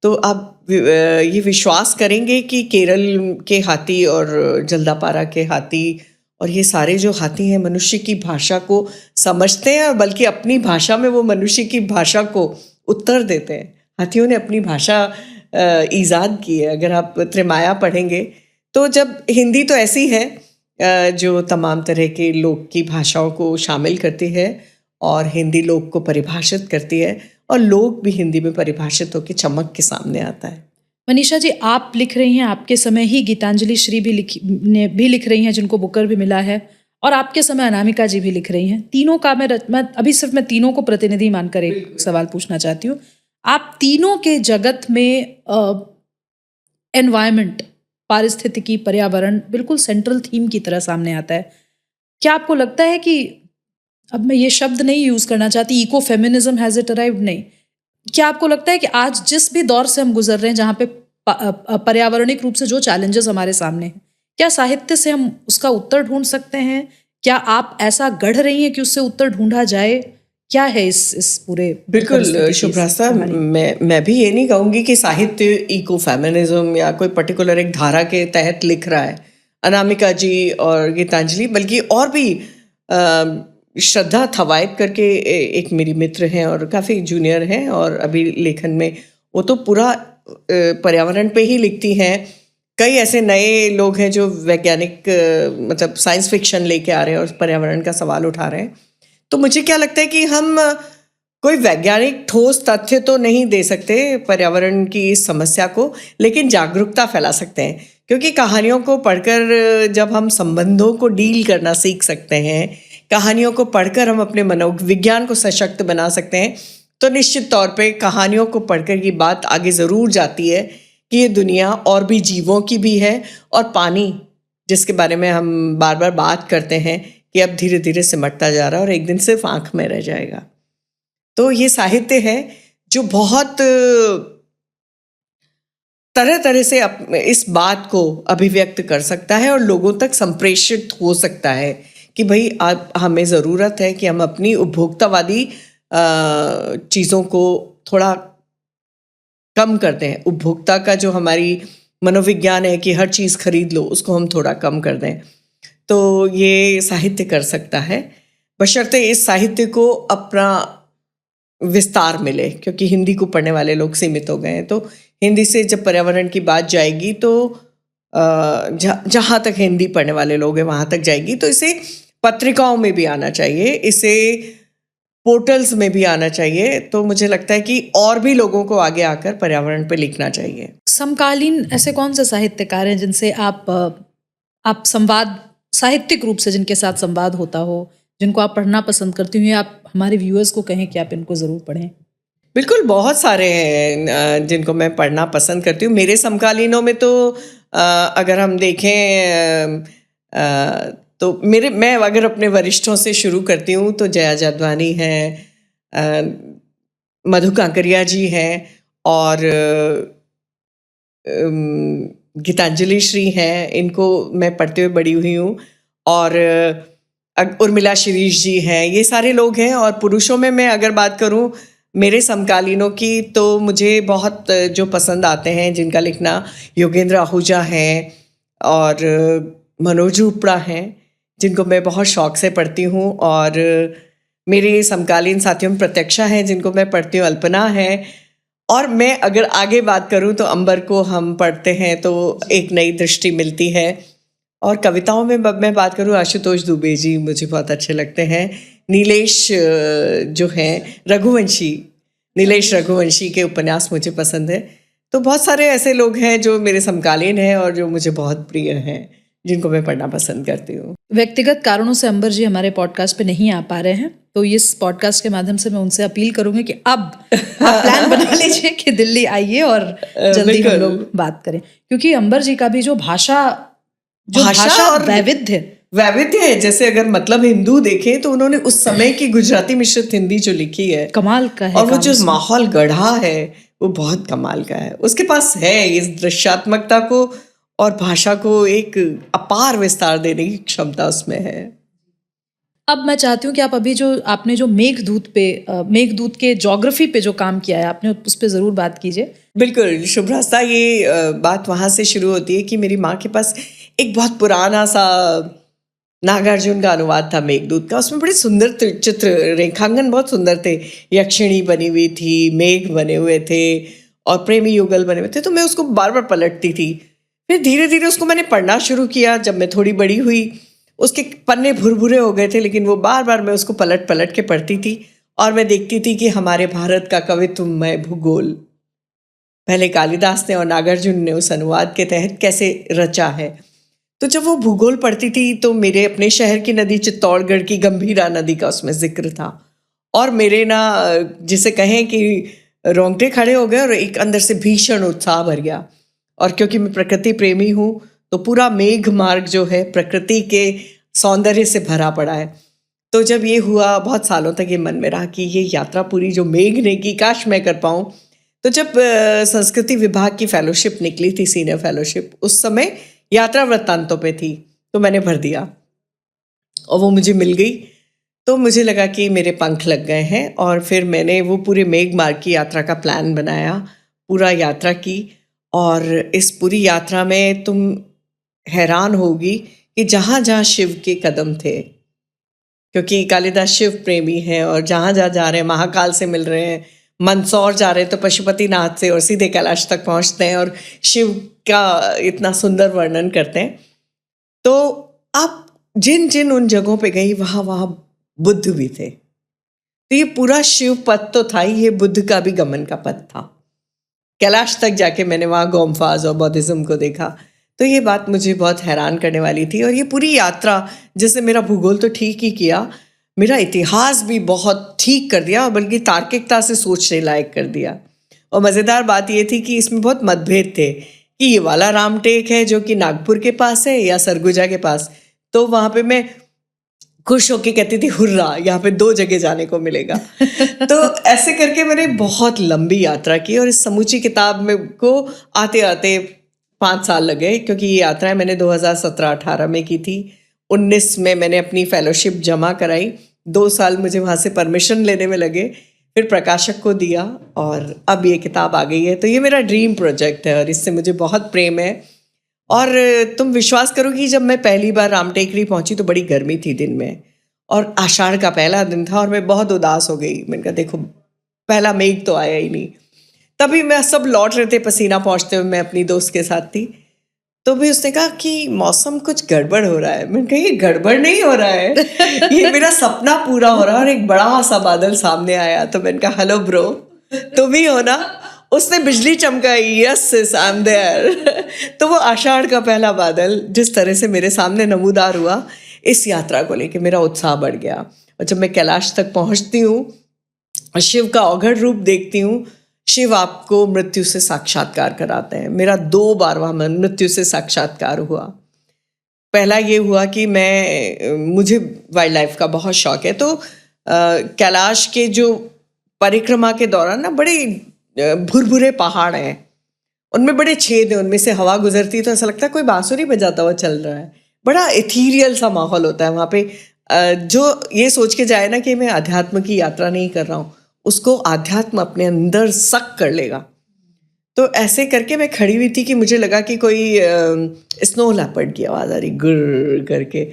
तो आप ये विश्वास करेंगे कि केरल के हाथी और जल्दापारा के हाथी और ये सारे जो हाथी हैं मनुष्य की भाषा को समझते हैं, और बल्कि अपनी भाषा में वो मनुष्य की भाषा को उत्तर देते हैं। हाथियों ने अपनी भाषा ईजाद की है। अगर आप त्रिमाया पढ़ेंगे तो जब हिंदी तो ऐसी है जो तमाम तरह के लोक की भाषाओं को शामिल करती है और हिंदी लोक को परिभाषित करती है, और लोक भी हिंदी में परिभाषित होकर चमक के सामने आता है। मनीषा जी, आप लिख रही हैं, आपके समय ही गीतांजलि श्री भी लिख रही हैं, जिनको बुकर भी मिला है, और आपके समय अनामिका जी भी लिख रही हैं। तीनों का मैं तीनों को प्रतिनिधि मानकर एक सवाल पूछना चाहती हूँ। आप तीनों के जगत में एनवायरमेंट, पारिस्थितिकी, पर्यावरण बिल्कुल सेंट्रल थीम की तरह सामने आता है। क्या आपको लगता है कि, अब मैं ये शब्द नहीं यूज करना चाहती, eco feminism has it arrived, नहीं, क्या आपको लगता है कि आज जिस भी दौर से हम गुजर रहे हैं, जहाँ पे पर्यावरणिक रूप से जो चैलेंजेस हमारे सामने हैं, क्या साहित्य से हम उसका उत्तर ढूंढ सकते हैं? क्या आप ऐसा गढ़ रही हैं कि उससे उत्तर ढूंढा जाए? क्या है इस पूरे बिल्कुल शुभ्रास्ता, मैं भी ये नहीं कहूँगी कि साहित्य इको फेमिनिज्म या कोई पर्टिकुलर एक धारा के तहत लिख रहा है, अनामिका जी और गीतांजलि, बल्कि और भी श्रद्धा थवायत करके एक मेरी मित्र हैं और काफ़ी जूनियर हैं और अभी लेखन में, वो तो पूरा पर्यावरण पे ही लिखती हैं। कई ऐसे नए लोग हैं जो वैज्ञानिक मतलब साइंस फिक्शन लेके आ रहे हैं और पर्यावरण का सवाल उठा रहे हैं। तो मुझे क्या लगता है कि हम कोई वैज्ञानिक ठोस तथ्य तो नहीं दे सकते पर्यावरण की इस समस्या को, लेकिन जागरूकता फैला सकते हैं, क्योंकि कहानियों को पढ़कर जब हम संबंधों को डील करना सीख सकते हैं, कहानियों को पढ़कर हम अपने मनोविज्ञान को सशक्त बना सकते हैं, तो निश्चित तौर पे कहानियों को पढ़कर ये बात आगे ज़रूर जाती है कि ये दुनिया और भी जीवों की भी है, और पानी जिसके बारे में हम बार बार बात करते हैं कि अब धीरे धीरे सिमटता जा रहा है और एक दिन सिर्फ आंख में रह जाएगा। तो ये साहित्य है जो बहुत तरह तरह से इस बात को अभिव्यक्त कर सकता है और लोगों तक संप्रेषित हो सकता है कि भाई अब हमें ज़रूरत है कि हम अपनी उपभोक्तावादी चीज़ों को थोड़ा कम करते हैं। उपभोक्ता का जो हमारी मनोविज्ञान है कि हर चीज़ खरीद लो, उसको हम थोड़ा कम कर दें। तो ये साहित्य कर सकता है, बशर्ते इस साहित्य को अपना विस्तार मिले, क्योंकि हिंदी को पढ़ने वाले लोग सीमित हो गए हैं। तो हिंदी से जब पर्यावरण की बात जाएगी तो जहाँ तक हिंदी पढ़ने वाले लोग हैं वहाँ तक जाएगी। तो इसे पत्रिकाओं में भी आना चाहिए, इसे पोर्टल्स में भी आना चाहिए। तो मुझे लगता है कि और भी लोगों को आगे आकर पर्यावरण पे लिखना चाहिए। समकालीन ऐसे कौन से साहित्यकार हैं जिनसे आप संवाद, साहित्यिक रूप से जिनके साथ संवाद होता हो, जिनको आप पढ़ना पसंद करती हुई आप हमारे व्यूअर्स को कहें कि आप इनको ज़रूर पढ़ें? बिल्कुल, बहुत सारे हैं जिनको मैं पढ़ना पसंद करती हूँ। मेरे समकालीनों में तो अगर हम देखें तो मैं अगर अपने वरिष्ठों से शुरू करती हूँ तो जया जादवानी हैं, मधु कांकरिया जी हैं, और गीतांजलि श्री हैं। इनको मैं पढ़ते हुए बड़ी हुई हूँ। और उर्मिला शिरीष जी हैं। ये सारे लोग हैं। और पुरुषों में मैं अगर बात करूँ मेरे समकालीनों की, तो मुझे बहुत जो पसंद आते हैं, जिनका लिखना योगेंद्र आहूजा हैं और मनोज उपड़ा हैं, जिनको मैं बहुत शौक से पढ़ती हूँ। और मेरे समकालीन साथियों में प्रत्यक्षा हैं, जिनको मैं पढ़ती हूँ, अल्पना है। और मैं अगर आगे बात करूँ तो अंबर को हम पढ़ते हैं तो एक नई दृष्टि मिलती है। और कविताओं में मैं बात करूँ, आशुतोष दुबे जी मुझे बहुत अच्छे लगते हैं। नीलेश जो हैं रघुवंशी, नीलेश रघुवंशी के उपन्यास मुझे पसंद है। तो बहुत सारे ऐसे लोग हैं जो मेरे समकालीन हैं और जो मुझे बहुत प्रिय हैं, जिनको मैं पढ़ना पसंद करती हूँ। व्यक्तिगत कारणों से अंबर जी हमारे पॉडकास्ट पे नहीं आ पा रहे हैं, तो इस पॉडकास्ट के माध्यम से मैं उनसे अपील करूंगी कि अब आप प्लान बना लीजिए कि दिल्ली आइए और जल्दी हम लोग बात करें, क्योंकि अंबर जी का भी जो भाषा और वैविध्य है। जैसे अगर मतलब हिंदू देखें तो उन्होंने उस समय की गुजराती मिश्रित हिंदी जो लिखी है, कमाल का है। और वो जो माहौल गढ़ा है वो बहुत कमाल का है। उसके पास है इस दृश्यात्मकता को और भाषा को एक अपार विस्तार देने की क्षमता उसमें है। अब मैं चाहती हूँ कि आप अभी आपने जो मेघदूत के ज्योग्राफी पे जो काम किया है, आपने उस पर ज़रूर बात कीजिए। बिल्कुल शुभ्रास्ता, ये बात वहाँ से शुरू होती है कि मेरी माँ के पास एक बहुत पुराना सा नागार्जुन का अनुवाद था मेघदूत का। उसमें बड़े सुंदर चित्र रेखांकन बहुत सुंदर थे। यक्षिणी बनी हुई थी, मेघ बने हुए थे और प्रेमी युगल बने हुए थे। तो मैं उसको बार बार पलटती थी। फिर धीरे धीरे उसको मैंने पढ़ना शुरू किया। जब मैं थोड़ी बड़ी हुई, उसके पन्ने भुरभुरे हो गए थे, लेकिन वो बार बार मैं उसको पलट पलट के पढ़ती थी और मैं देखती थी कि हमारे भारत का कवित्वमय भूगोल पहले कालिदास ने और नागार्जुन ने उस अनुवाद के तहत कैसे रचा है। तो जब वो भूगोल पढ़ती थी तो मेरे अपने शहर की नदी चित्तौड़गढ़ की गंभीरा नदी का उसमें जिक्र था, और मेरे ना जिसे कहें कि रोंगटे खड़े हो गए और एक अंदर से भीषण उत्साह भर गया। और क्योंकि मैं प्रकृति प्रेमी हूँ तो पूरा मेघ मार्ग जो है प्रकृति के सौंदर्य से भरा पड़ा है। तो जब ये हुआ, बहुत सालों तक ये मन में रहा कि ये यात्रा पूरी जो मेघ ने की, काश मैं कर पाऊँ। तो जब संस्कृति विभाग की फेलोशिप निकली थी, सीनियर फेलोशिप, उस समय यात्रा वृत्तांतों पे थी, तो मैंने भर दिया और वो मुझे मिल गई। तो मुझे लगा कि मेरे पंख लग गए हैं, और फिर मैंने वो पूरे मेघ मार्ग की यात्रा का प्लान बनाया, पूरा यात्रा की। और इस पूरी यात्रा में तुम हैरान होगी कि जहाँ जहाँ शिव के कदम थे, क्योंकि कालिदास शिव प्रेमी हैं, और जहाँ जहाँ जा रहे हैं महाकाल से मिल रहे हैं, मंदसौर जा रहे हैं तो पशुपतिनाथ से, और सीधे कैलाश तक पहुँचते हैं और शिव का इतना सुंदर वर्णन करते हैं। तो आप जिन जिन उन जगहों पे गई, वहाँ वहाँ बुद्ध भी थे। तो ये पूरा शिव पथ तो था ही, ये बुद्ध का भी गमन का पथ था। कैलाश तक जाके मैंने वहाँ गोम्फाज और बौद्धिज्म को देखा। तो ये बात मुझे बहुत हैरान करने वाली थी। और ये पूरी यात्रा, जिससे मेरा भूगोल तो ठीक ही किया, मेरा इतिहास भी बहुत ठीक कर दिया, और बल्कि तार्किकता से सोचने लायक कर दिया। और मज़ेदार बात ये थी कि इसमें बहुत मतभेद थे कि ये वाला रामटेक है जो कि नागपुर के पास है या सरगुजा के पास। तो वहाँ पे मैं खुश होके कहती थी, हुर्रा, यहाँ पे 2 जगह जाने को मिलेगा। तो ऐसे करके मैंने बहुत लंबी यात्रा की, और इस समूची किताब में को आते आते 5 साल लगे, क्योंकि ये यात्राएं मैंने 2017-18 में की थी। 19 में मैंने अपनी फेलोशिप जमा कराई, 2 साल मुझे वहाँ से परमिशन लेने में लगे, फिर प्रकाशक को दिया, और अब ये किताब आ गई है। तो ये मेरा ड्रीम प्रोजेक्ट है और इससे मुझे बहुत प्रेम है। और तुम विश्वास करोगी, जब मैं पहली बार रामटेकरी पहुंची तो बड़ी गर्मी थी दिन में, और आषाढ़ का पहला दिन था, और मैं बहुत उदास हो गई। मैंने कहा देखो, पहला मेघ तो आया ही नहीं। तभी मैं सब लौट रहे थे पसीना पहुंचते हुए, मैं अपनी दोस्त के साथ थी। तो भी उसने कहा कि मौसम कुछ गड़बड़ हो रहा है। मैंने कहा ये गड़बड़ नहीं हो रहा है, ये मेरा सपना पूरा हो रहा है। और एक बड़ा सा बादल सामने आया, तो मैंने कहा हेलो ब्रो, तुम ही हो ना? उसने बिजली चमकाई, यस आई एम देयर। तो वो आषाढ़ का पहला बादल जिस तरह से मेरे सामने नमूदार हुआ, इस यात्रा को लेके मेरा उत्साह बढ़ गया। और जब मैं कैलाश तक पहुंचती हूँ और शिव का औघड़ रूप देखती हूँ, शिव आपको मृत्यु से साक्षात्कार कराते हैं। मेरा 2 बार वहाँ मृत्यु से साक्षात्कार हुआ। पहला ये हुआ कि मुझे वाइल्ड लाइफ का बहुत शौक है, तो कैलाश के जो परिक्रमा के दौरान ना बड़े भुरभुरे पहाड़ हैं, उनमें बड़े छेद हैं, उनमें से हवा गुजरती है तो ऐसा लगता है कोई बांसुरी बजाता हुआ चल रहा है। बड़ा इथीरियल सा माहौल होता है वहाँ पे। जो ये सोच के जाए ना कि मैं अध्यात्म की यात्रा नहीं कर रहा हूँ, उसको आध्यात्म अपने अंदर सक कर लेगा। तो ऐसे करके मैं खड़ी हुई थी कि मुझे लगा कि कोई स्नो लेपर्ड की आवाज़ आ रही, गुर्र करके।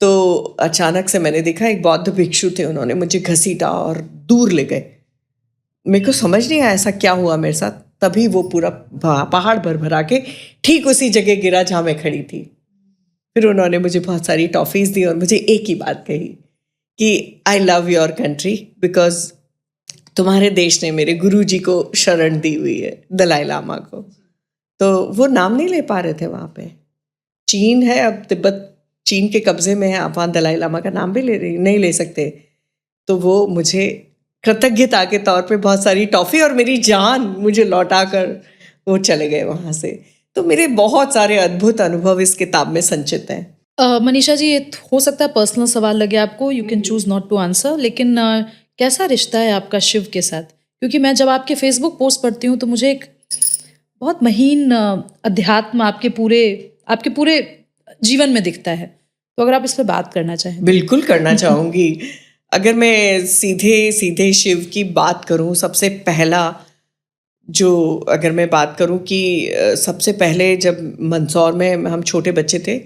तो अचानक से मैंने देखा एक बौद्ध भिक्षु थे, उन्होंने मुझे घसीटा और दूर ले गए। मेरे को समझ नहीं आया ऐसा क्या हुआ मेरे साथ। तभी वो पूरा पहाड़ भर भरा के ठीक उसी जगह गिरा जहाँ मैं खड़ी थी। फिर उन्होंने मुझे बहुत सारी टॉफ़ीज़ दी और मुझे एक ही बात कही कि I love your country because तुम्हारे देश ने मेरे गुरुजी को शरण दी हुई है, दलाई लामा को। तो वो नाम नहीं ले पा रहे थे वहाँ पे। चीन है, अब तिब्बत चीन के कब्जे में है, आप वहाँ दलाई लामा का नाम भी नहीं ले सकते। तो वो मुझे कृतज्ञता के तौर पे बहुत सारी टॉफ़ी और मेरी जान मुझे लौटा कर वो चले गए वहाँ से। तो मेरे बहुत सारे अद्भुत अनुभव इस किताब में संचित हैं। मनीषा जी, ये हो सकता है पर्सनल सवाल लगे आपको, you can choose not to answer, लेकिन कैसा रिश्ता है आपका शिव के साथ? क्योंकि मैं जब आपके फेसबुक पोस्ट पढ़ती हूँ तो मुझे एक बहुत महीन अध्यात्म आपके पूरे जीवन में दिखता है। तो अगर आप इस पर बात करना चाहें। बिल्कुल करना चाहूँगी। अगर मैं सीधे शिव की बात करूँ, सबसे पहला जो अगर मैं बात करूँ कि सबसे पहले जब मंदसौर में हम छोटे बच्चे थे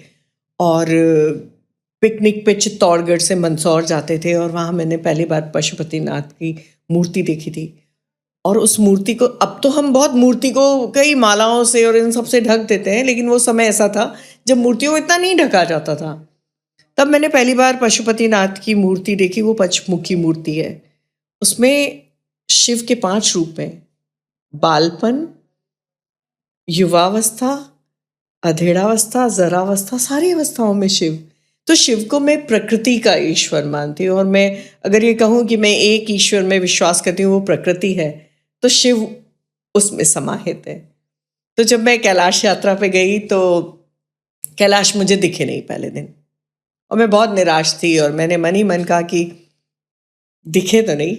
और पिकनिक पे चित्तौड़गढ़ से मंदसौर जाते थे, और वहाँ मैंने पहली बार पशुपतिनाथ की मूर्ति देखी थी। और उस मूर्ति को, अब तो हम बहुत मूर्ति को कई मालाओं से और इन सब से ढक देते हैं, लेकिन वो समय ऐसा था जब मूर्तियों को इतना नहीं ढका जाता था। तब मैंने पहली बार पशुपतिनाथ की मूर्ति देखी। वो पंचमुखी मूर्ति है, उसमें शिव के 5 रूप हैं। बालपन, युवावस्था, अधेड़ावस्था, जरावस्था, सारी अवस्थाओं में शिव। तो शिव को मैं प्रकृति का ईश्वर मानती हूँ, और मैं अगर ये कहूँ कि मैं एक ईश्वर में विश्वास करती हूँ, वो प्रकृति है, तो शिव उसमें समाहित है। तो जब मैं कैलाश यात्रा पे गई तो कैलाश मुझे दिखे नहीं पहले दिन, और मैं बहुत निराश थी, और मैंने मन ही मन कहा कि दिखे तो नहीं।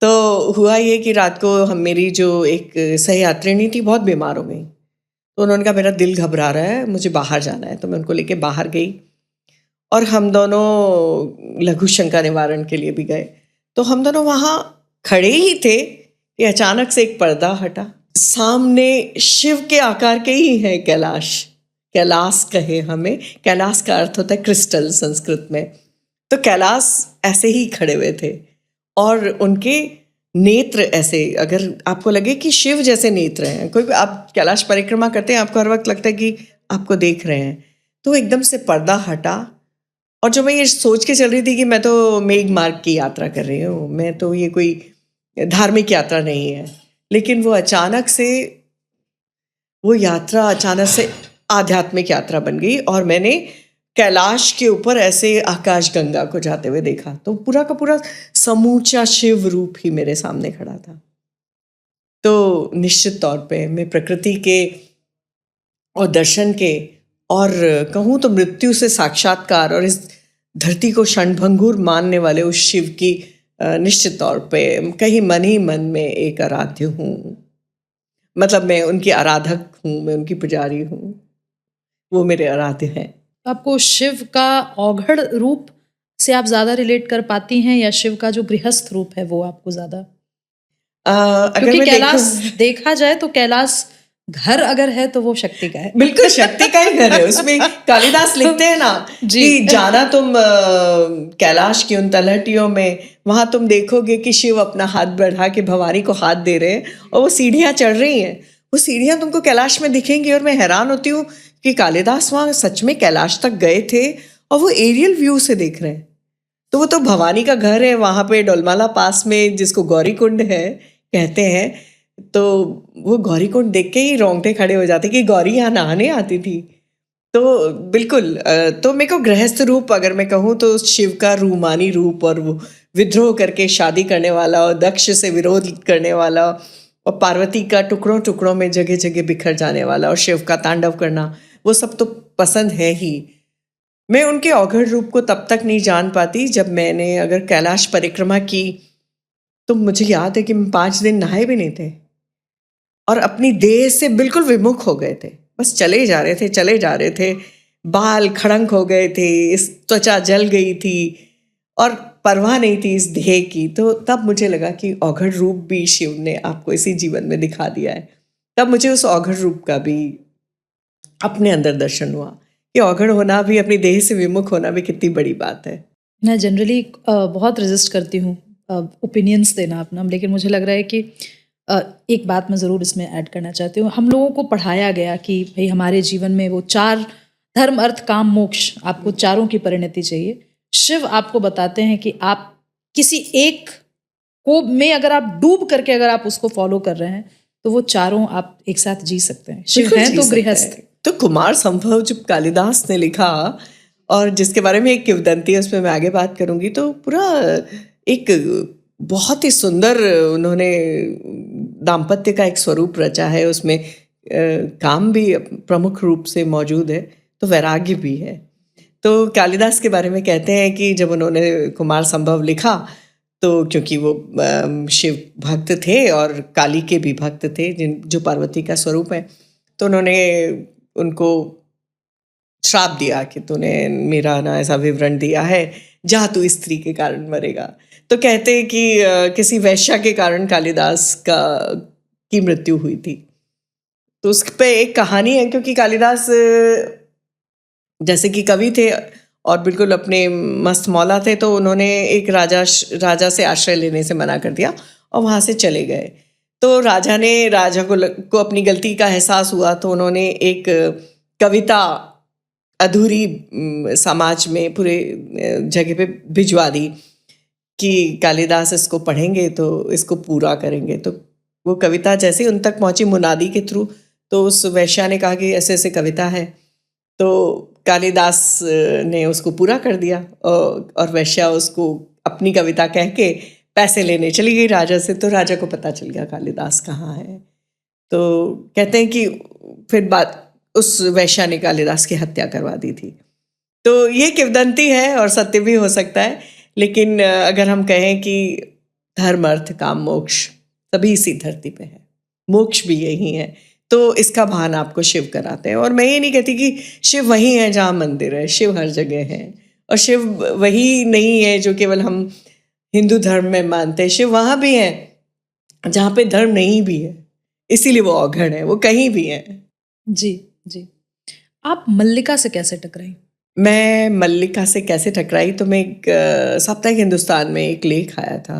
तो हुआ ये कि रात को मेरी जो एक सहयात्रिणी थी बहुत बीमार हो गई, तो उन्होंने कहा मेरा दिल घबरा रहा है, मुझे बाहर जाना है। तो मैं उनको लेके बाहर गई, और हम दोनों लघु शंका निवारण के लिए भी गए। तो हम दोनों वहाँ खड़े ही थे कि अचानक से एक पर्दा हटा, सामने शिव के आकार के ही है कैलाश, कैलाश कहे हमें, कैलाश का अर्थ होता है क्रिस्टल संस्कृत में। तो कैलाश ऐसे ही खड़े हुए थे, और उनके नेत्र ऐसे, अगर आपको लगे कि शिव जैसे नेत्र हैं, कोई भी आप कैलाश परिक्रमा करते हैं आपको हर वक्त लगता है कि आपको देख रहे हैं, तो एकदम से पर्दा हटा। और जो मैं ये सोच के चल रही थी कि मैं तो मेघ मार्ग की यात्रा कर रही हूँ, मैं तो ये कोई धार्मिक यात्रा नहीं है, लेकिन वो अचानक से वो यात्रा अचानक से आध्यात्मिक यात्रा बन गई, और मैंने कैलाश के ऊपर ऐसे आकाश गंगा को जाते हुए देखा। तो पूरा का पूरा समूचा शिव रूप ही मेरे सामने खड़ा था। तो निश्चित तौर पे मैं प्रकृति के और दर्शन के, और कहूँ तो मृत्यु से साक्षात्कार और इस धरती को क्षणभंगुर मानने वाले उस शिव की निश्चित तौर पे कहीं मन ही मन में एक आराध्य हूँ। मतलब मैं उनकी आराधक हूँ, मैं उनकी पुजारी हूँ, वो मेरे आराध्य हैं। आपको शिव का औघड़ रूप से आप ज़्यादा रिलेट कर पाती हैं, या शिव का जो गृहस्थ रूप है वो आपको ज़्यादा? अगर क्योंकि मैं कैलाश देखूं, देखा जाए तो कैलाश घर अगर है तो वो शक्ति का है। बिल्कुल शक्ति का ही घर है। उसमें कालिदास लिखते हैं ना जी। कि जाना तुम कैलाश की उन तलहटियों में, वहां तुम देखोगे कि शिव अपना हाथ बढ़ा के भवानी को हाथ दे रहे हैं, और वो सीढ़ियां चढ़ रही हैं। वो सीढ़ियां तुमको कैलाश में दिखेंगी, और मैं हैरान होती हूँ कि कालिदास वहां सच में कैलाश तक गए थे, और वो एरियल व्यू से देख रहे हैं। तो वो तो भवानी का घर है वहां पे डोलमाला पास में, जिसको गौरी कुंड है कहते हैं। तो वो गौरी कुंड देख के ही रोंगटे खड़े हो जाते कि गौरी यहाँ नहाने आती थी। तो बिल्कुल तो मेरे को गृहस्थ रूप अगर मैं कहूँ तो शिव का रूमानी रूप, और वो विद्रोह करके शादी करने वाला, और दक्ष से विरोध करने वाला, और पार्वती का टुकड़ों टुकड़ों में जगह जगह बिखर जाने वाला, और शिव का तांडव करना, वो सब तो पसंद है ही। मैं उनके औघड़ रूप को तब तक नहीं जान पाती जब मैंने अगर कैलाश परिक्रमा की, तो मुझे याद है कि मैं 5 दिन नहाए भी नहीं थे, और अपनी देह से बिल्कुल विमुख हो गए थे। बस चले जा रहे थे, चले जा रहे थे, बाल खड़ंक हो गए थे, इस त्वचा जल गई थी, और परवाह नहीं थी इस देह की। तो तब मुझे लगा कि औघड़ रूप भी शिव ने आपको इसी जीवन में दिखा दिया है। तब मुझे उस औघड़ रूप का भी अपने अंदर दर्शन हुआ कि औघड़ होना भी, अपनी देह से विमुख होना भी कितनी बड़ी बात है। मैं जनरली बहुत रेजिस्ट करती हूँ ओपिनियंस देना अपना, लेकिन मुझे लग रहा है कि एक बात मैं ज़रूर इसमें ऐड करना चाहती हूँ। हम लोगों को पढ़ाया गया कि भाई हमारे जीवन में वो 4 धर्म अर्थ काम मोक्ष, आपको चारों की परिणति चाहिए। शिव आपको बताते हैं कि आप किसी एक को में अगर आप डूब करके अगर आप उसको फॉलो कर रहे हैं तो वो चारों आप एक साथ जी सकते हैं। शिव बिल्कुल हैं जी तो सकते गृहस्थ। हैं। तो कुमार संभव जब कालिदास ने लिखा, और जिसके बारे में एक किंवदंती है, उसमें मैं आगे बात करूंगी, तो पूरा एक बहुत ही सुंदर उन्होंने दाम्पत्य का एक स्वरूप रचा है। उसमें काम भी प्रमुख रूप से मौजूद है, तो वैराग्य भी है। तो कालिदास के बारे में कहते हैं कि जब उन्होंने कुमार संभव लिखा, तो क्योंकि वो शिव भक्त थे और काली के भी भक्त थे, जो पार्वती का स्वरूप है, तो उन्होंने उनको श्राप दिया कि तूने मेरा ना ऐसा विवरण दिया है, जा तू स्त्री के कारण मरेगा। तो कहते हैं कि किसी वैश्या के कारण कालिदास की मृत्यु हुई थी। तो उस पे एक कहानी है, क्योंकि कालिदास जैसे कि कवि थे और बिल्कुल अपने मस्त मौला थे, तो उन्होंने एक राजा से आश्रय लेने से मना कर दिया और वहाँ से चले गए। तो राजा को अपनी गलती का एहसास हुआ, तो उन्होंने एक कविता अधूरी समाज में पूरे जगह पे भिजवा दी कि कालिदास इसको पढ़ेंगे तो इसको पूरा करेंगे। तो वो कविता जैसे उन तक पहुंची मुनादी के थ्रू, तो उस वैश्या ने कहा कि ऐसे ऐसे कविता है, तो कालिदास ने उसको पूरा कर दिया और वैश्या उसको अपनी कविता कह के पैसे लेने चली गई राजा से। तो राजा को पता चल गया कालिदास कहाँ है। तो कहते हैं कि फिर बात उस वैश्या ने कालिदास की हत्या करवा दी थी। तो ये किंवदंती है और सत्य भी हो सकता है, लेकिन अगर हम कहें कि धर्म अर्थ काम मोक्ष सभी इसी धरती पे है, मोक्ष भी यही है, तो इसका भान आपको शिव कराते हैं। और मैं ये नहीं कहती कि शिव वही है जहाँ मंदिर है, शिव हर जगह है। और शिव वही नहीं है जो केवल हम हिंदू धर्म में मानते हैं, शिव वहाँ भी है जहाँ पे धर्म नहीं भी है, इसीलिए वो अघड़ है, वो कहीं भी है। जी जी। आप मल्लिका से कैसे टकराई? मैं मल्लिका से कैसे टकराई, तो मैं एक साप्ताहिक हिंदुस्तान में एक लेख आया था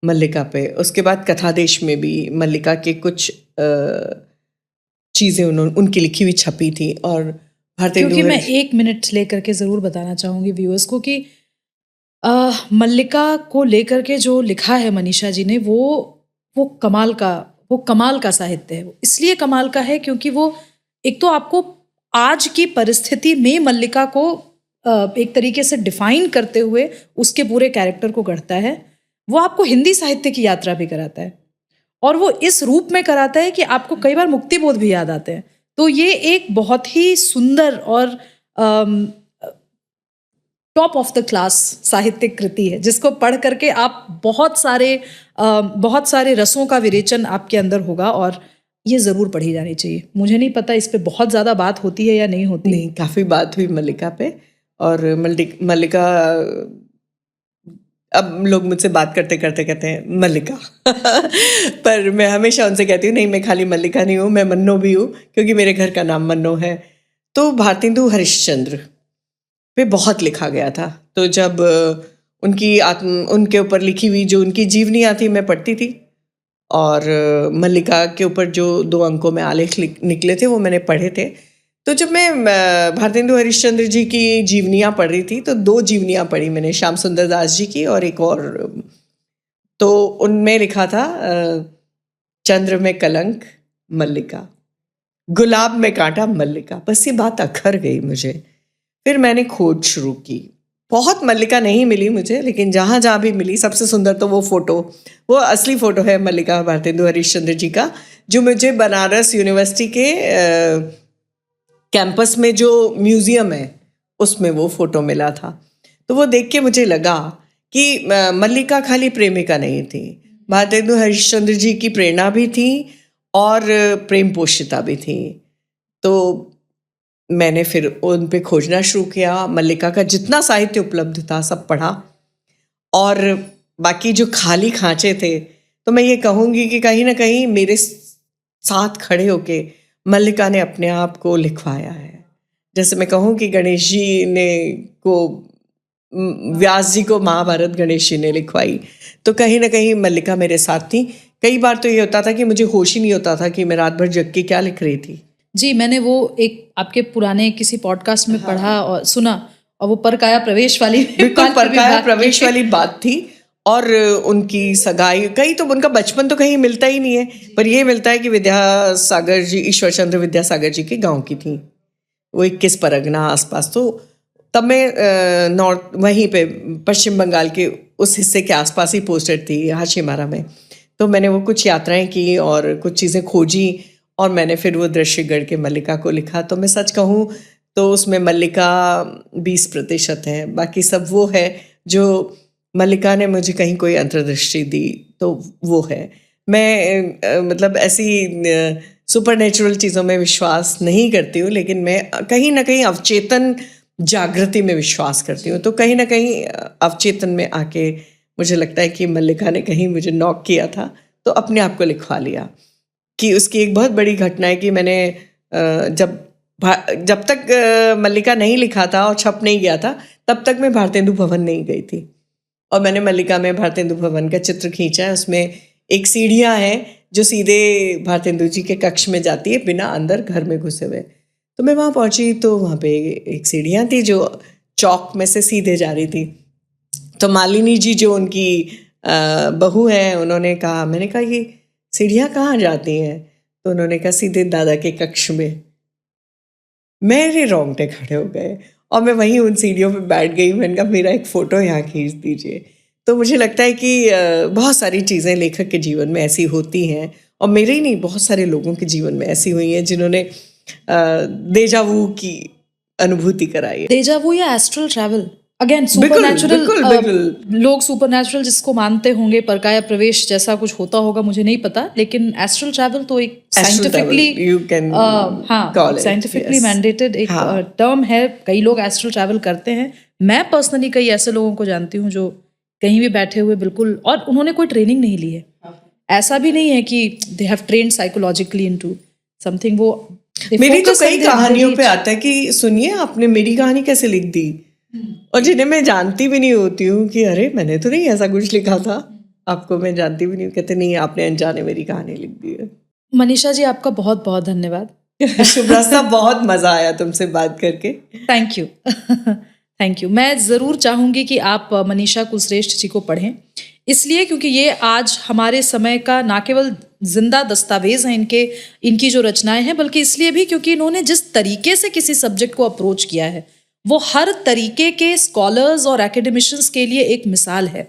मल्लिका पे। उसके बाद कथादेश में भी मल्लिका के कुछ चीज़ें उनकी लिखी हुई छपी थी। और भारतीय क्योंकि मैं 1 मिनट लेकर के ज़रूर बताना चाहूँगी व्यूअर्स को कि मल्लिका को लेकर के जो लिखा है मनीषा जी ने, वो कमाल का साहित्य है। इसलिए कमाल का है क्योंकि वो एक तो आपको आज की परिस्थिति में मल्लिका को एक तरीके से डिफाइन करते हुए उसके पूरे कैरेक्टर को गढ़ता है। वो आपको हिंदी साहित्य की यात्रा भी कराता है, और वो इस रूप में कराता है कि आपको कई बार मुक्तिबोध भी याद आते हैं। तो ये एक बहुत ही सुंदर और टॉप ऑफ द क्लास साहित्यिक कृति है, जिसको पढ़ करके आप बहुत सारे रसों का विरेचन आपके अंदर होगा, और ये ज़रूर पढ़ी जानी चाहिए। मुझे नहीं पता इस पे बहुत ज़्यादा बात होती है या नहीं होती। नहीं, काफ़ी बात हुई मल्लिका पे। और मल्लिका, अब लोग मुझसे बात करते करते कहते हैं मल्लिका पर मैं हमेशा उनसे कहती हूँ नहीं, मैं खाली मल्लिका नहीं हूँ, मैं मन्नो भी हूँ, क्योंकि मेरे घर का नाम मन्नो है। तो भारतेंदु हरिश्चंद्र पे बहुत लिखा गया था। तो जब उनके ऊपर लिखी हुई जो उनकी जीवनियाँ थी मैं पढ़ती थी, और मल्लिका के ऊपर जो 2 अंकों में आलेख निकले थे वो मैंने पढ़े थे। तो जब मैं भारतेंदु हरिश्चंद्र जी की जीवनियाँ पढ़ रही थी तो 2 जीवनियाँ पढ़ी मैंने, श्याम सुंदर दास जी की और एक और। तो उनमें लिखा था चंद्र में कलंक मल्लिका, गुलाब में कांटा मल्लिका। बस ये बात अखर गई मुझे। फिर मैंने खोज शुरू की। बहुत मल्लिका नहीं मिली मुझे, लेकिन जहाँ जहाँ भी मिली सबसे सुंदर तो वो असली फ़ोटो है मल्लिका भारतेंदु हरिश्चंद्र जी का, जो मुझे बनारस यूनिवर्सिटी के कैंपस में जो म्यूज़ियम है उसमें वो फ़ोटो मिला था। तो वो देख के मुझे लगा कि मल्लिका खाली प्रेमिका नहीं थी, भारतेंदु हरिश्चंद्र जी की प्रेरणा भी थी और प्रेम पोषिता भी थी। तो मैंने फिर उन पे खोजना शुरू किया। मल्लिका का जितना साहित्य उपलब्ध था सब पढ़ा, और बाकी जो खाली खांचे थे, तो मैं ये कहूँगी कि कहीं ना कहीं मेरे साथ खड़े होके मल्लिका ने अपने आप को लिखवाया है। जैसे मैं कहूँ कि गणेश जी ने व्यास जी को महाभारत गणेश जी ने लिखवाई, तो कहीं ना कहीं मल्लिका मेरे साथ थी। कई बार तो ये होता था कि मुझे होश ही नहीं होता था कि मैं रात भर जग के क्या लिख रही थी। जी, मैंने वो एक आपके पुराने किसी पॉडकास्ट में पढ़ा और सुना, और वो परकाया प्रवेश वाली बिल्कुल परकाया प्रवेश वाली बात थी। और उनकी सगाई, कई तो उनका बचपन तो कहीं मिलता ही नहीं है, पर ये मिलता है कि विद्यासागर जी, ईश्वर चंद्र विद्यासागर जी के गांव की थी वो, 21 परगना आसपास। तो तब मैं नॉर्थ वहीं पे पश्चिम बंगाल के उस हिस्से के आसपास ही पोस्टेड थी हाशिमारा में। तो मैंने वो कुछ यात्राएं की और कुछ चीज़ें खोजी, और मैंने फिर वो दृश्य गढ़ के मल्लिका को लिखा। तो मैं सच कहूँ तो उसमें मल्लिका 20% है, बाकी सब वो है जो मल्लिका ने मुझे कहीं कोई अंतर्दृष्टि दी, तो वो है। मैं मतलब ऐसी सुपर नेचुरल चीज़ों में विश्वास नहीं करती हूँ, लेकिन मैं कहीं ना कहीं अवचेतन जागृति में विश्वास करती हूँ। तो कहीं ना कहीं अवचेतन में आके मुझे लगता है कि मल्लिका ने कहीं मुझे नॉक किया था, तो अपने आप को लिखवा लिया। कि उसकी एक बहुत बड़ी घटना है कि मैंने जब तक मल्लिका नहीं लिखा था और छप नहीं गया था, तब तक मैं भारतेंदु भवन नहीं गई थी, और मैंने मल्लिका में भारतेंदु भवन का चित्र खींचा है। उसमें एक सीढ़ियाँ हैं जो सीधे भारतेंदु जी के कक्ष में जाती है बिना अंदर घर में घुसे हुए। तो मैं वहाँ पहुँची तो वहाँ पे एक सीढ़ियाँ थी जो चौक में से सीधे जा रही थी। तो मालिनी जी जो उनकी बहू है, उन्होंने कहा, मैंने कहा ये सीढ़ियाँ कहाँ जाती हैं? तो उन्होंने कहा सीधे दादा के कक्ष में। मेरे रोंगटे खड़े हो गए और मैं वहीं उन सीढ़ियों पे बैठ गई। मैंने कहा मेरा एक फ़ोटो यहाँ खींच दीजिए। तो मुझे लगता है कि बहुत सारी चीज़ें लेखक के जीवन में ऐसी होती हैं, और मेरे ही नहीं, बहुत सारे लोगों के जीवन में ऐसी हुई हैं जिन्होंने डेजा वू की अनुभूति कराई है। डेजा वू या एस्ट्रल ट्रैवल, अगेन बिल्कुल, सुपरनैचुरल, बिल्कुल। लोग सुपरनैचुरल जिसको मानते होंगे, परकाया प्रवेश जैसा कुछ होता होगा, मुझे नहीं पता, लेकिन एस्ट्रल ट्रैवल तो एक scientifically, you can call it, scientifically yes. Mandated एक टर्म है। कई लोग एस्ट्रल ट्रैवल करते हैं। मैं पर्सनली कई ऐसे लोगों को जानती हूँ जो कहीं भी बैठे हुए बिल्कुल, और उन्होंने कोई ट्रेनिंग नहीं ली है, ऐसा भी नहीं है कि they have trained psychologically into something. वो मेरी तो कई कहानियों पे आता है कि सुनिए आपने मेरी कहानी कैसे लिख दी, और जिन्हें मैं जानती भी नहीं होती हूँ कि अरे मैंने तो नहीं ऐसा कुछ लिखा था, आपको मैं जानती भी नहीं हूँ, कहते नहीं आपने अनजाने मेरी कहानी लिख दी है। मनीषा जी, आपका बहुत बहुत धन्यवाद। शुभ्रा, बहुत मजा आया तुमसे बात करके। Thank you. Thank you. मैं ज़रूर चाहूँगी कि आप मनीषा कुलश्रेष्ठ जी को पढ़ें, इसलिए क्योंकि ये आज हमारे समय का ना केवल जिंदा दस्तावेज हैं इनकी जो रचनाएं हैं, बल्कि इसलिए भी क्योंकि इन्होंने जिस तरीके से किसी सब्जेक्ट को अप्रोच किया है वो हर तरीके के स्कॉलर्स और एकेडमिशियंस के लिए एक मिसाल है।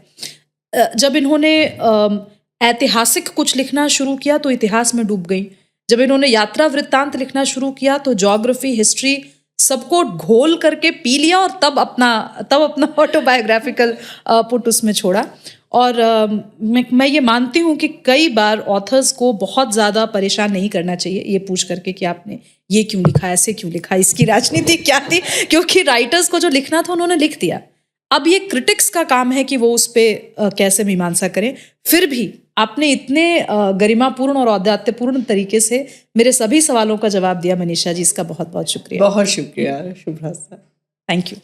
जब इन्होंने ऐतिहासिक कुछ लिखना शुरू किया तो इतिहास में डूब गई। जब इन्होंने यात्रा वृत्तांत लिखना शुरू किया तो ज्योग्राफी, हिस्ट्री सबको घोल करके पी लिया, और तब अपना ऑटोबायोग्राफिकल पुट उसमें छोड़ा। और मैं ये मानती हूँ कि कई बार ऑथर्स को बहुत ज़्यादा परेशान नहीं करना चाहिए ये पूछ करके कि आपने ये क्यों लिखा, ऐसे क्यों लिखा, इसकी राजनीति क्या थी, क्योंकि राइटर्स को जो लिखना था उन्होंने लिख दिया। अब ये क्रिटिक्स का काम है कि वो उस पर कैसे मीमांसा करें। फिर भी आपने इतने गरिमापूर्ण और औदात्यपूर्ण तरीके से मेरे सभी सवालों का जवाब दिया मनीषा जी, इसका बहुत बहुत शुक्रिया। बहुत शुक्रिया शुभ्रा। Thank you.